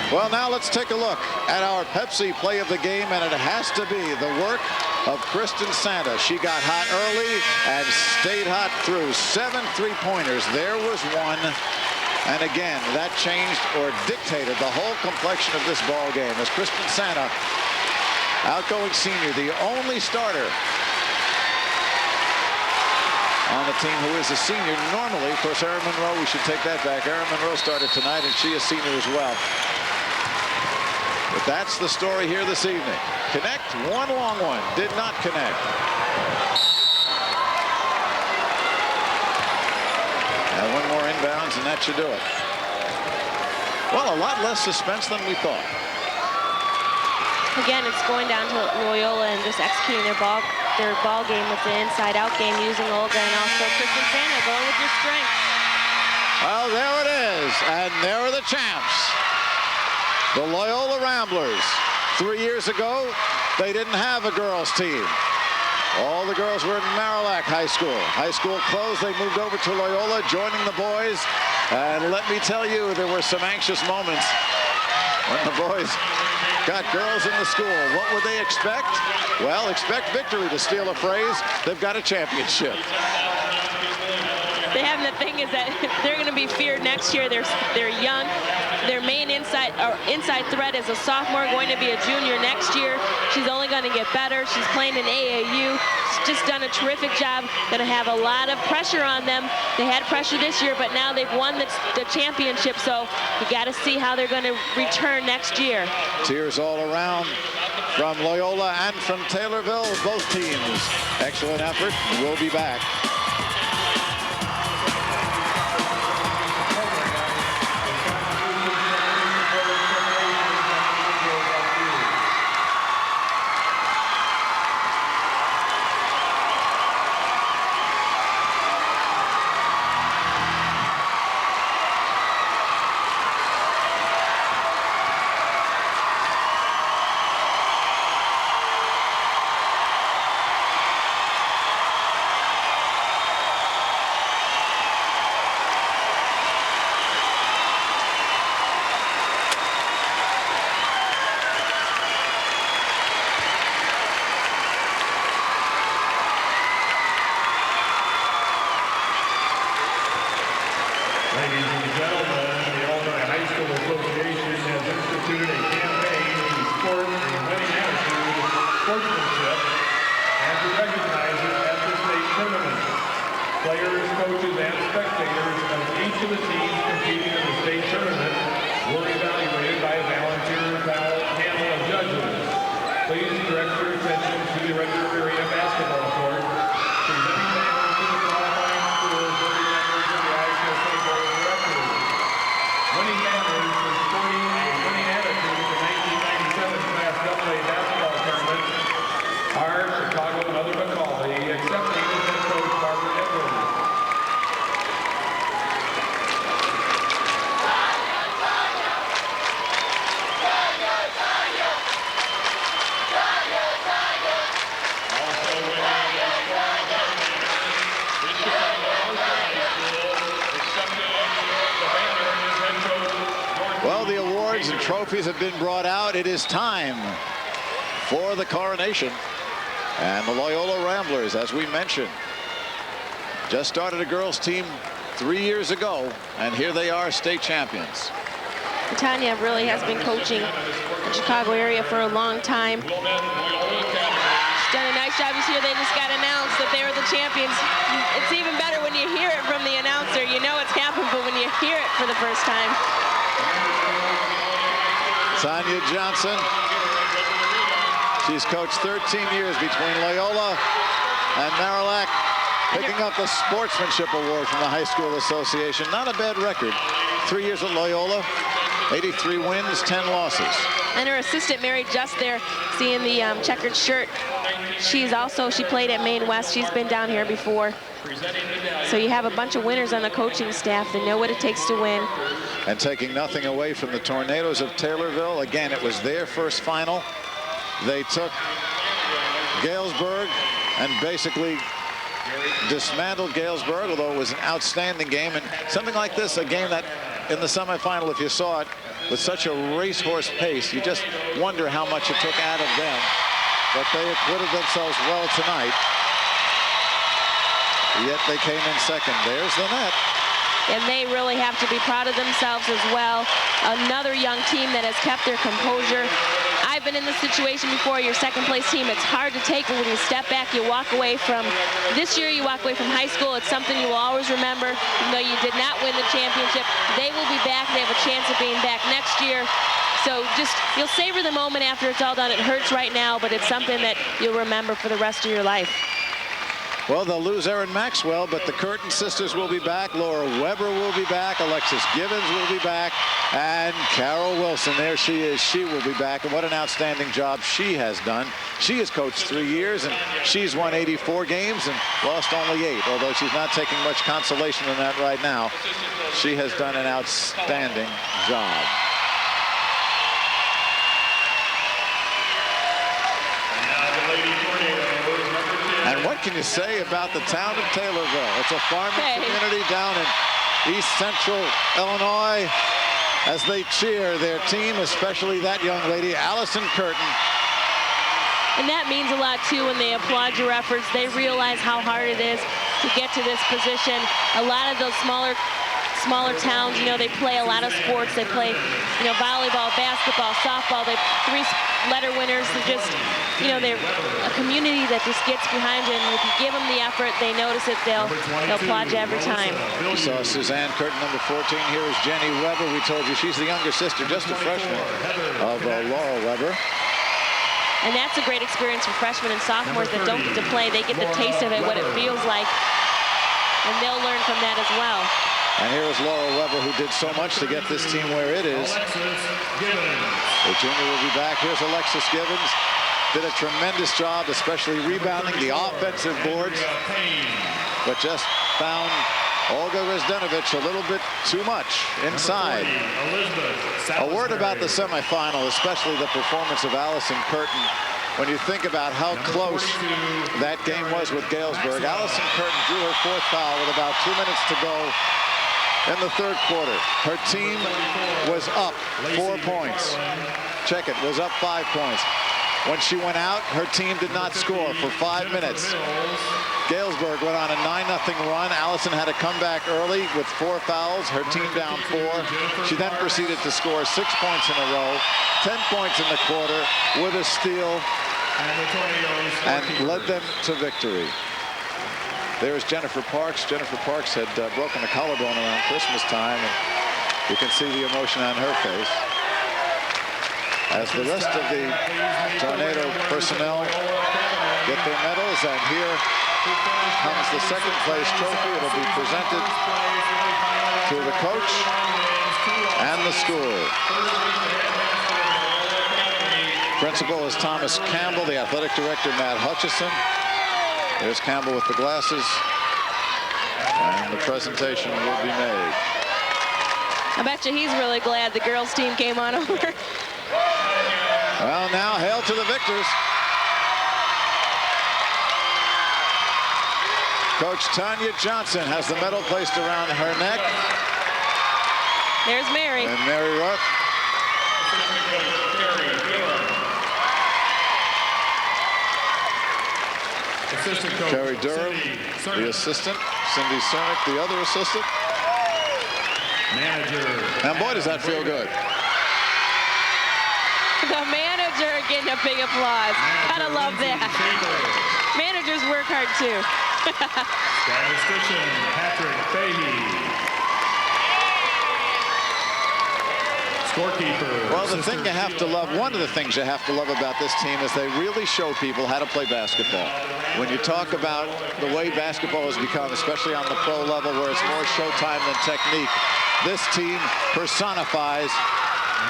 Well, now let's take a look at our Pepsi play of the game, and it has to be the work of Kristen Santa. She got hot early and stayed hot through. 7 3-pointers. There was one. And again, that changed or dictated the whole complexion of this ball game as Kristen Santa, outgoing senior, the only starter on the team who is a senior. Normally, of course, Erin Monroe, we should take that back. Erin Monroe started tonight, and she is senior as well. But that's the story here this evening. Connect, one long one, did not connect. And one more inbounds, and that should do it. Well, a lot less suspense than we thought. Again, it's going down to Loyola and just executing their ball game with the inside-out game, using Olga and also Kristen Santa going with your strength. Well, there it is, and there are the champs. The Loyola Ramblers. 3 years ago, they didn't have a girls team. All the girls were in Marillac High School. High school closed, they moved over to Loyola, joining the boys. And let me tell you, there were some anxious moments when the boys got girls in the school. What would they expect? Well, expect victory, to steal a phrase. They've got a championship. They have, the thing is that they're going to be feared next year. They're young. Their main inside threat is a sophomore, going to be a junior next year. She's only going to get better. She's playing in AAU. She's just done a terrific job. Going to have a lot of pressure on them. They had pressure this year, but now they've won the championship. So you got to see how they're going to return next year. Tears all around from Loyola and from Taylorville. Both teams, excellent effort. We'll be back. Trophies have been brought out. It is time for the coronation And the Loyola Ramblers, as we mentioned, just started a girls team 3 years ago, and here they are, state champions. Tanya really has been coaching the Chicago area for a long time. She's done a nice job this year. They just got announced that they were the champions. It's even better when you hear it from the announcer. You know it's happened, but when you hear it for the first time. Tanya Johnson. She's coached 13 years between Loyola and Marillac, picking up the Sportsmanship Award from the High School Association. Not a bad record. 3 years at Loyola, 83 wins, 10 losses. And her assistant, Mary Just there, seeing the checkered shirt. She played at Maine West. She's been down here before. So you have a bunch of winners on the coaching staff that know what it takes to win. And taking nothing away from the Tornadoes of Taylorville. Again, it was their first final. They took Galesburg and basically dismantled Galesburg, although it was an outstanding game. And something like this, a game that in the semifinal, if you saw it, with such a racehorse pace, you just wonder how much it took out of them. But they acquitted themselves well tonight. Yet they came in second. There's the net. And they really have to be proud of themselves as well. Another young team that has kept their composure. I've been in this situation before. Your second place team, it's hard to take, but when you step back, you walk away from, this year you walk away from high school. It's something you will always remember. Even though you did not win the championship, they will be back. They have a chance of being back next year. So just, you'll savor the moment after it's all done. It hurts right now, but it's something that you'll remember for the rest of your life. Well, they'll lose Erin Maxwell, but the Curtin sisters will be back. Laura Weber will be back. Alexis Givens will be back. And Carol Wilson, there she is. She will be back. And what an outstanding job she has done. She has coached 3 years, and she's won 84 games and lost only 8, although she's not taking much consolation in that right now. She has done an outstanding job. And what can you say about the town of Taylorville? It's a farming community down in East Central Illinois as they cheer their team, especially that young lady, Allison Curtin. And that means a lot, too, when they applaud your efforts. They realize how hard it is to get to this position. A lot of those smaller towns, you know, they play a lot of sports. They play, you know, volleyball, basketball, softball. They 3-letter winners. They're just, you know, they're a community that just gets behind you. And if you give them the effort, they notice it. They'll applaud you every time. You saw Suzanne Curtin, number 14. Here is Jenny Weber. We told you she's the younger sister, just a freshman, of Laura Weber. And that's a great experience for freshmen and sophomores that don't get to play. They get the taste of it, what it feels like, and they'll learn from that as well. And here is Laura Weber, who did so much to get this team where it is. The junior will be back. Here's Alexis Givens. Did a tremendous job, especially rebounding the offensive boards, but just found Olga Rezdanovich a little bit too much inside. A word about the semifinal, especially the performance of Allison Curtin. When you think about how close that game was with Galesburg, Allison Curtin drew her 4th foul with about 2 minutes to go in the 3rd quarter. Her team was up 4 points. Check it, was up 5 points. When she went out, her team did not score for 5 minutes. Galesburg went on a 9-0 run. Allison had to come back early with 4 fouls. Her team down 4. She then proceeded to score 6 points in a row, 10 points in the quarter with a steal, and led them to victory. There's Jennifer Parks. Jennifer Parks had broken a collarbone around Christmas time, and you can see the emotion on her face. As the rest of the Tornado personnel get their medals, and here comes the 2nd place trophy. It'll be presented to the coach and the school. Principal is Thomas Campbell, the athletic director, Matt Hutchison. There's Campbell with the glasses, and the presentation will be made. I bet you he's really glad the girls' team came on over. Well, now, hail to the victors. Coach Tanya Johnson has the medal placed around her neck. There's Mary. And Mary Ruff. Assistant coach, Carrie Durham, Cindy the assistant. Cindy Cernick, the other assistant. Manager. And boy, does that feel good. The manager getting a big applause. Gotta love that. Managers work hard too. Statistician Patrick Fahey. Scorekeeper. Well, the thing you have to love, one of the things you have to love about this team is they really show people how to play basketball. When you talk about the way basketball has become, especially on the pro level where it's more showtime than technique, this team personifies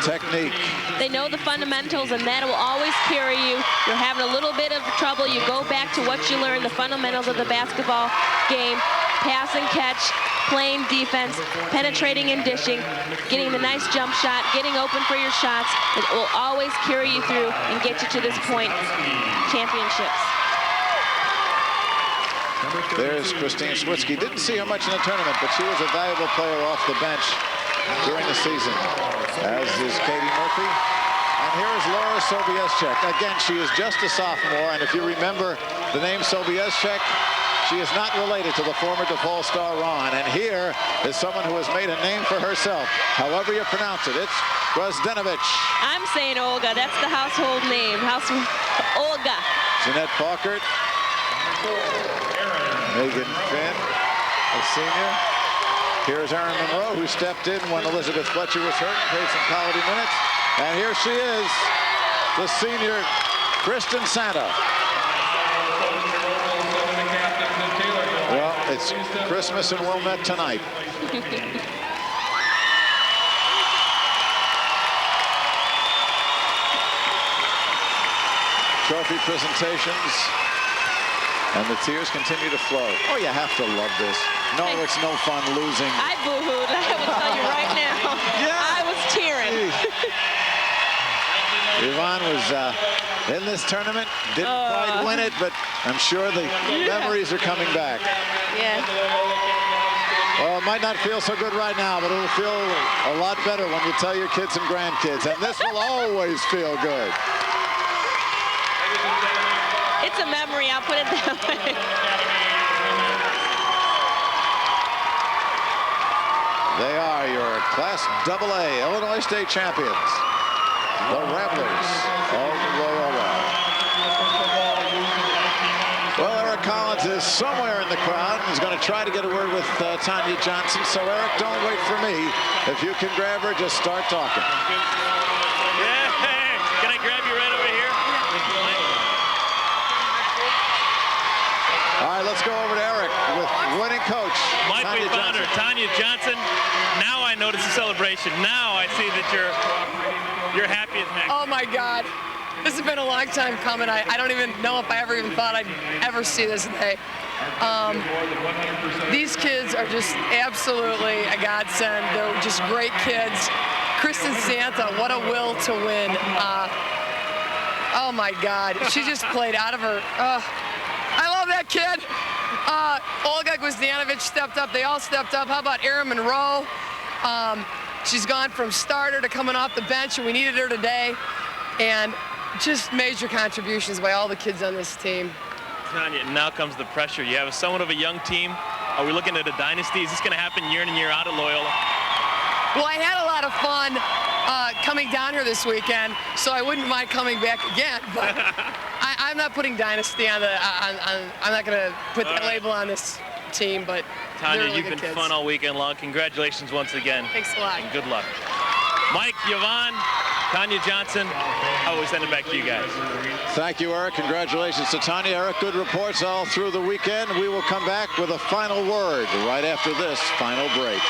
technique. They know the fundamentals, and that will always carry you. You're having a little bit of trouble. You go back to what you learned, the fundamentals of the basketball game. Pass and catch, playing defense, penetrating and dishing, getting the nice jump shot, getting open for your shots. It will always carry you through and get you to this point, championships. There's Christine Switzky. Didn't see her much in the tournament, but she was a valuable player off the bench during the season, as is Katie Murphy. And here is Laura Sobieschek. Again, she is just a sophomore, and if you remember the name Sobieschek, she is not related to the former DePaul star Ron. And here is someone who has made a name for herself, however you pronounce it. It's Grozdenovich. I'm saying Olga. That's the household name. Olga. Jeanette Paukert. Megan Finn, a senior. Here's Erin Monroe, who stepped in when Elizabeth Fletcher was hurt and played some quality minutes. And here she is, the senior, Kristen Santa. Well, it's Christmas in Wilmette tonight. Trophy presentations, and the tears continue to flow. Oh, you have to love this. No, it's no fun losing. I boo-hooed, I will tell you right now. Yeah. I was tearing. Yvonne was in this tournament, didn't quite win it, but I'm sure the memories are coming back. Yeah. Well, it might not feel so good right now, but it'll feel a lot better when you tell your kids and grandkids, and this will always feel good. It's a memory, I'll put it that way. They are your Class AA Illinois State champions, the Ramblers of Loyola. Well, Eric Collins is somewhere in the crowd and is going to try to get a word with Tanya Johnson. So, Eric, don't wait for me. If you can grab her, just start talking. Yeah, can I grab you right over here? All right, let's go over to Eric with winning coach, Mike, we found her, Tanya Johnson. Now I notice the celebration. Now I see that you're happy as heck. Oh my God. This has been a long time coming. I don't even know if I ever even thought I'd ever see this day. These kids are just absolutely a godsend. They're just great kids. Kristen Santa, what a will to win. Oh my God. She just played out of her. I love that kid. Olga Grozdenovich stepped up. They all stepped up. How about Erin Monroe? She's gone from starter to coming off the bench, and we needed her today. And just major contributions by all the kids on this team. Tanya, now comes the pressure. You have somewhat of a young team. Are we looking at a dynasty? Is this going to happen year in and year out at Loyola? Well, I had a lot of fun coming down here this weekend, so I wouldn't mind coming back again. But I'm not putting dynasty on the. I'm not going to put that label on this team. But Tanya, really you've been kids. fun all weekend long. Congratulations once again. Thanks a lot. And good luck. Mike, Yvonne, Tanya Johnson, I will send it back to you guys. Thank you, Eric. Congratulations to Tanya. Eric, good reports all through the weekend. We will come back with a final word right after this final break.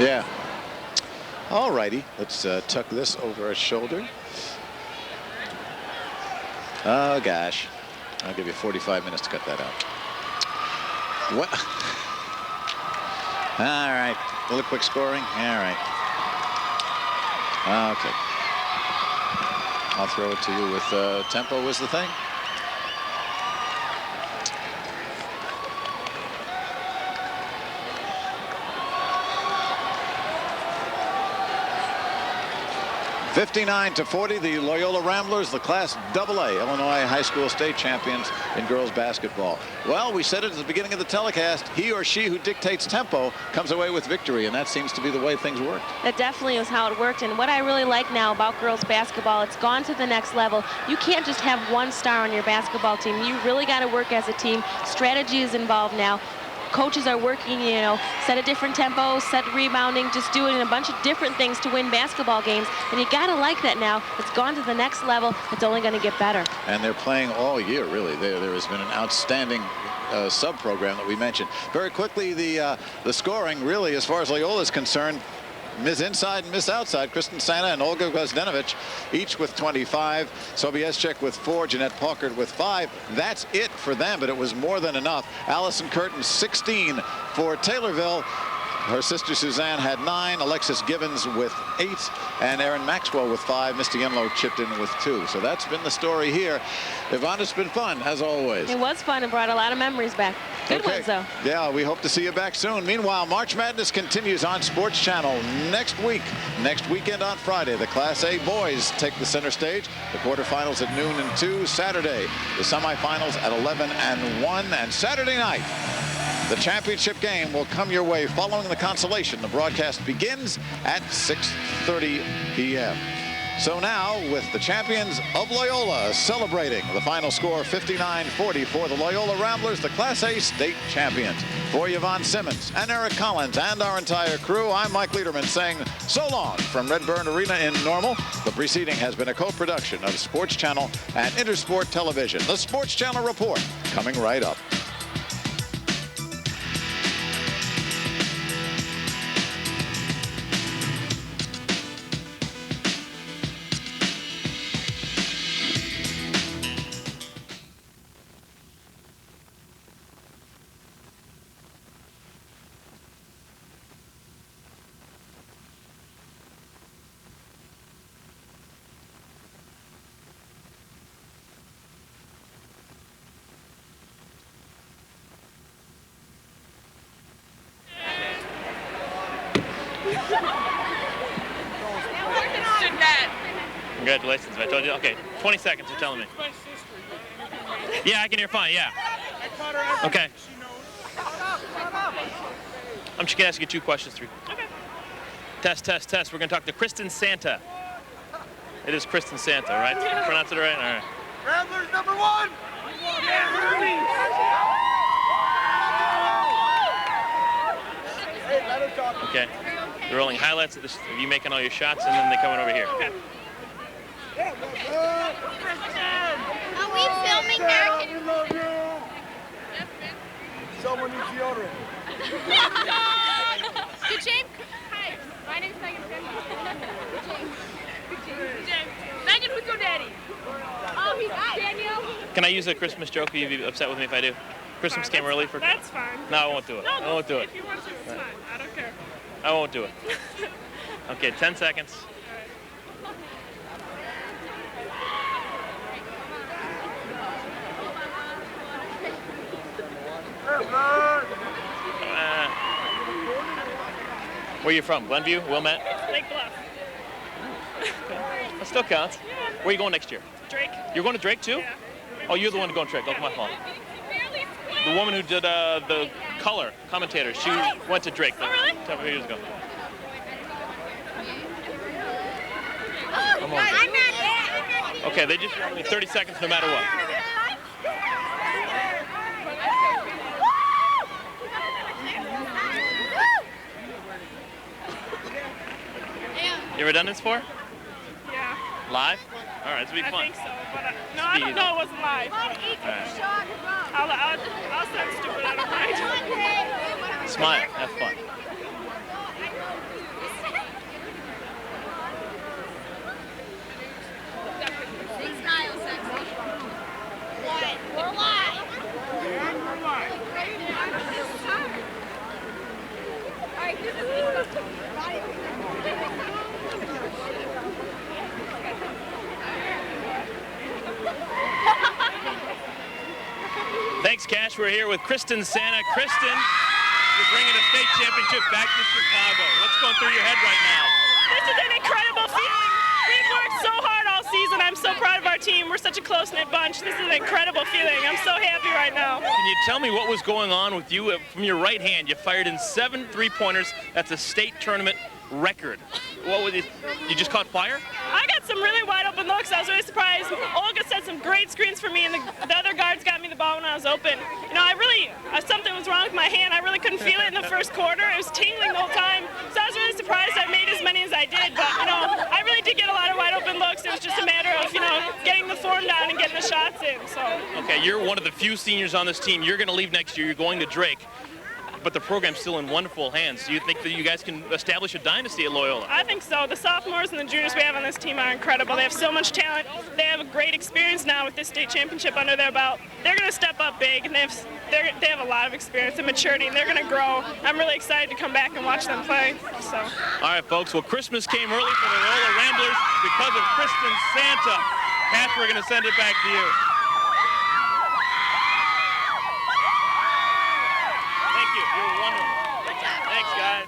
Yeah. All righty. Let's tuck this over our shoulder. Oh, gosh. I'll give you 45 minutes to cut that out. What? All right. A little quick scoring. All right. Okay. I'll throw it to you with tempo was the thing. (59-40), the Loyola Ramblers, the Class AA Illinois High School State Champions in girls basketball. Well, we said it at the beginning of the telecast. He or she who dictates tempo comes away with victory, and that seems to be the way things worked. That definitely is how it worked, and what I really like now about girls basketball, it's gone to the next level. You can't just have one star on your basketball team. You really got to work as a team. Strategy is involved now. Coaches are working, you know, set a different tempo, set rebounding, just doing a bunch of different things to win basketball games. And you got to like that now. It's gone to the next level. It's only going to get better. And they're playing all year, really. There has been an outstanding sub-program that we mentioned. Very quickly, the scoring, really, as far as Loyola is concerned, Miss Inside and Miss Outside, Kristen Santa and Olga Gvozdenovich, each with 25. Sobieschek with 4, Jeanette Paukert with 5. That's it for them, but it was more than enough. Allison Curtin, 16 for Taylorville. Her sister Suzanne had 9, Alexis Gibbons with 8, and Erin Maxwell with 5. Misty Enlow chipped in with 2. So that's been the story here. Yvonne, it's been fun, as always. It was fun and brought a lot of memories back. Good ones, though. Yeah, we hope to see you back soon. Meanwhile, March Madness continues on Sports Channel next week. Next weekend on Friday, the Class A boys take the center stage. The quarterfinals at noon and 2. Saturday, the semifinals at 11 and 1. And Saturday night, the championship game will come your way following the consolation. The broadcast begins at 6:30 p.m. So now, with the champions of Loyola celebrating the final score 59-40 for the Loyola Ramblers, the Class A state champions. For Yvonne Simmons and Eric Collins and our entire crew, I'm Mike Lederman saying so long from Redburn Arena in Normal. The preceding has been a co-production of Sports Channel and Intersport Television. The Sports Channel Report coming right up. Congratulations, I told you. Okay, 20 seconds, you're telling me. Yeah, I can hear fine, yeah. Okay. I'm just going to ask you 2 questions, 3. Okay. Test, test, test. We're going to talk to Kristen Santa. It is Kristen Santa, right? Yeah. Pronounce it right? All right. Ramblers #1! Okay. They're rolling highlights of you making all your shots, and then they're coming over here. Okay. Are we filming now? Someone needs deodorant. Good James? Hi, my name's Megan. James. Megan, who's your daddy? Oh, he's Daniel. Can I use a Christmas joke? Will you be upset with me if I do? Christmas came early for... That's fine. No, I won't do it. I won't do it. If you want to, it's fine. I don't care. I won't do it. Okay, 10 seconds. Where are you from? Glenview? Wilmette? Lake Bluff. That still counts. Where are you going next year? Drake. You're going to Drake too? Yeah. Oh, you're the one going to Drake. That's my fault. The woman who did the color commentator, she went to Drake. Oh, really? A couple of years ago. I'm not Okay, they just want me 30 seconds no matter what. You ever done this before? Yeah. Live? All right, this will be I fun. think so. But no, I don't know it wasn't live. Right. I'll sound stupid. I don't mind. Smile. Have fun. Thanks, Cash. We're here with Kristen Santa. Kristen, you're bringing a state championship back to Chicago. What's going through your head right now? This is an incredible feeling. We've worked so hard all season. I'm so proud of our team. We're such a close-knit bunch. This is an incredible feeling. I'm so happy right now. Can you tell me what was going on with you? From your right hand, you fired in 7 3-pointers. That's a state tournament record. What was it? You just caught fire? I got some really wide open looks. I was really surprised. Olga set some great screens for me, and the other guards got me the ball when I was open. You know, something was wrong with my hand. I really couldn't feel it in the first quarter. It was tingling the whole time. So I was really surprised I made as many as I did. But, you know, I really did get a lot of wide open looks. It was just a matter of, you know, getting the form down and getting the shots in. So. Okay, you're one of the few seniors on this team. You're going to leave next year. You're going to Drake. But the program's still in wonderful hands. Do you think that you guys can establish a dynasty at Loyola? I think so. The sophomores and the juniors we have on this team are incredible. They have so much talent. They have a great experience now with this state championship under their belt. They're going to step up big, and they have a lot of experience and maturity, and they're going to grow. I'm really excited to come back and watch them play. So. All right, folks. Well, Christmas came early for the Loyola Ramblers because of Kristen Santa. Pat, we're going to send it back to you. Thank you. You're wonderful. Thanks, guys.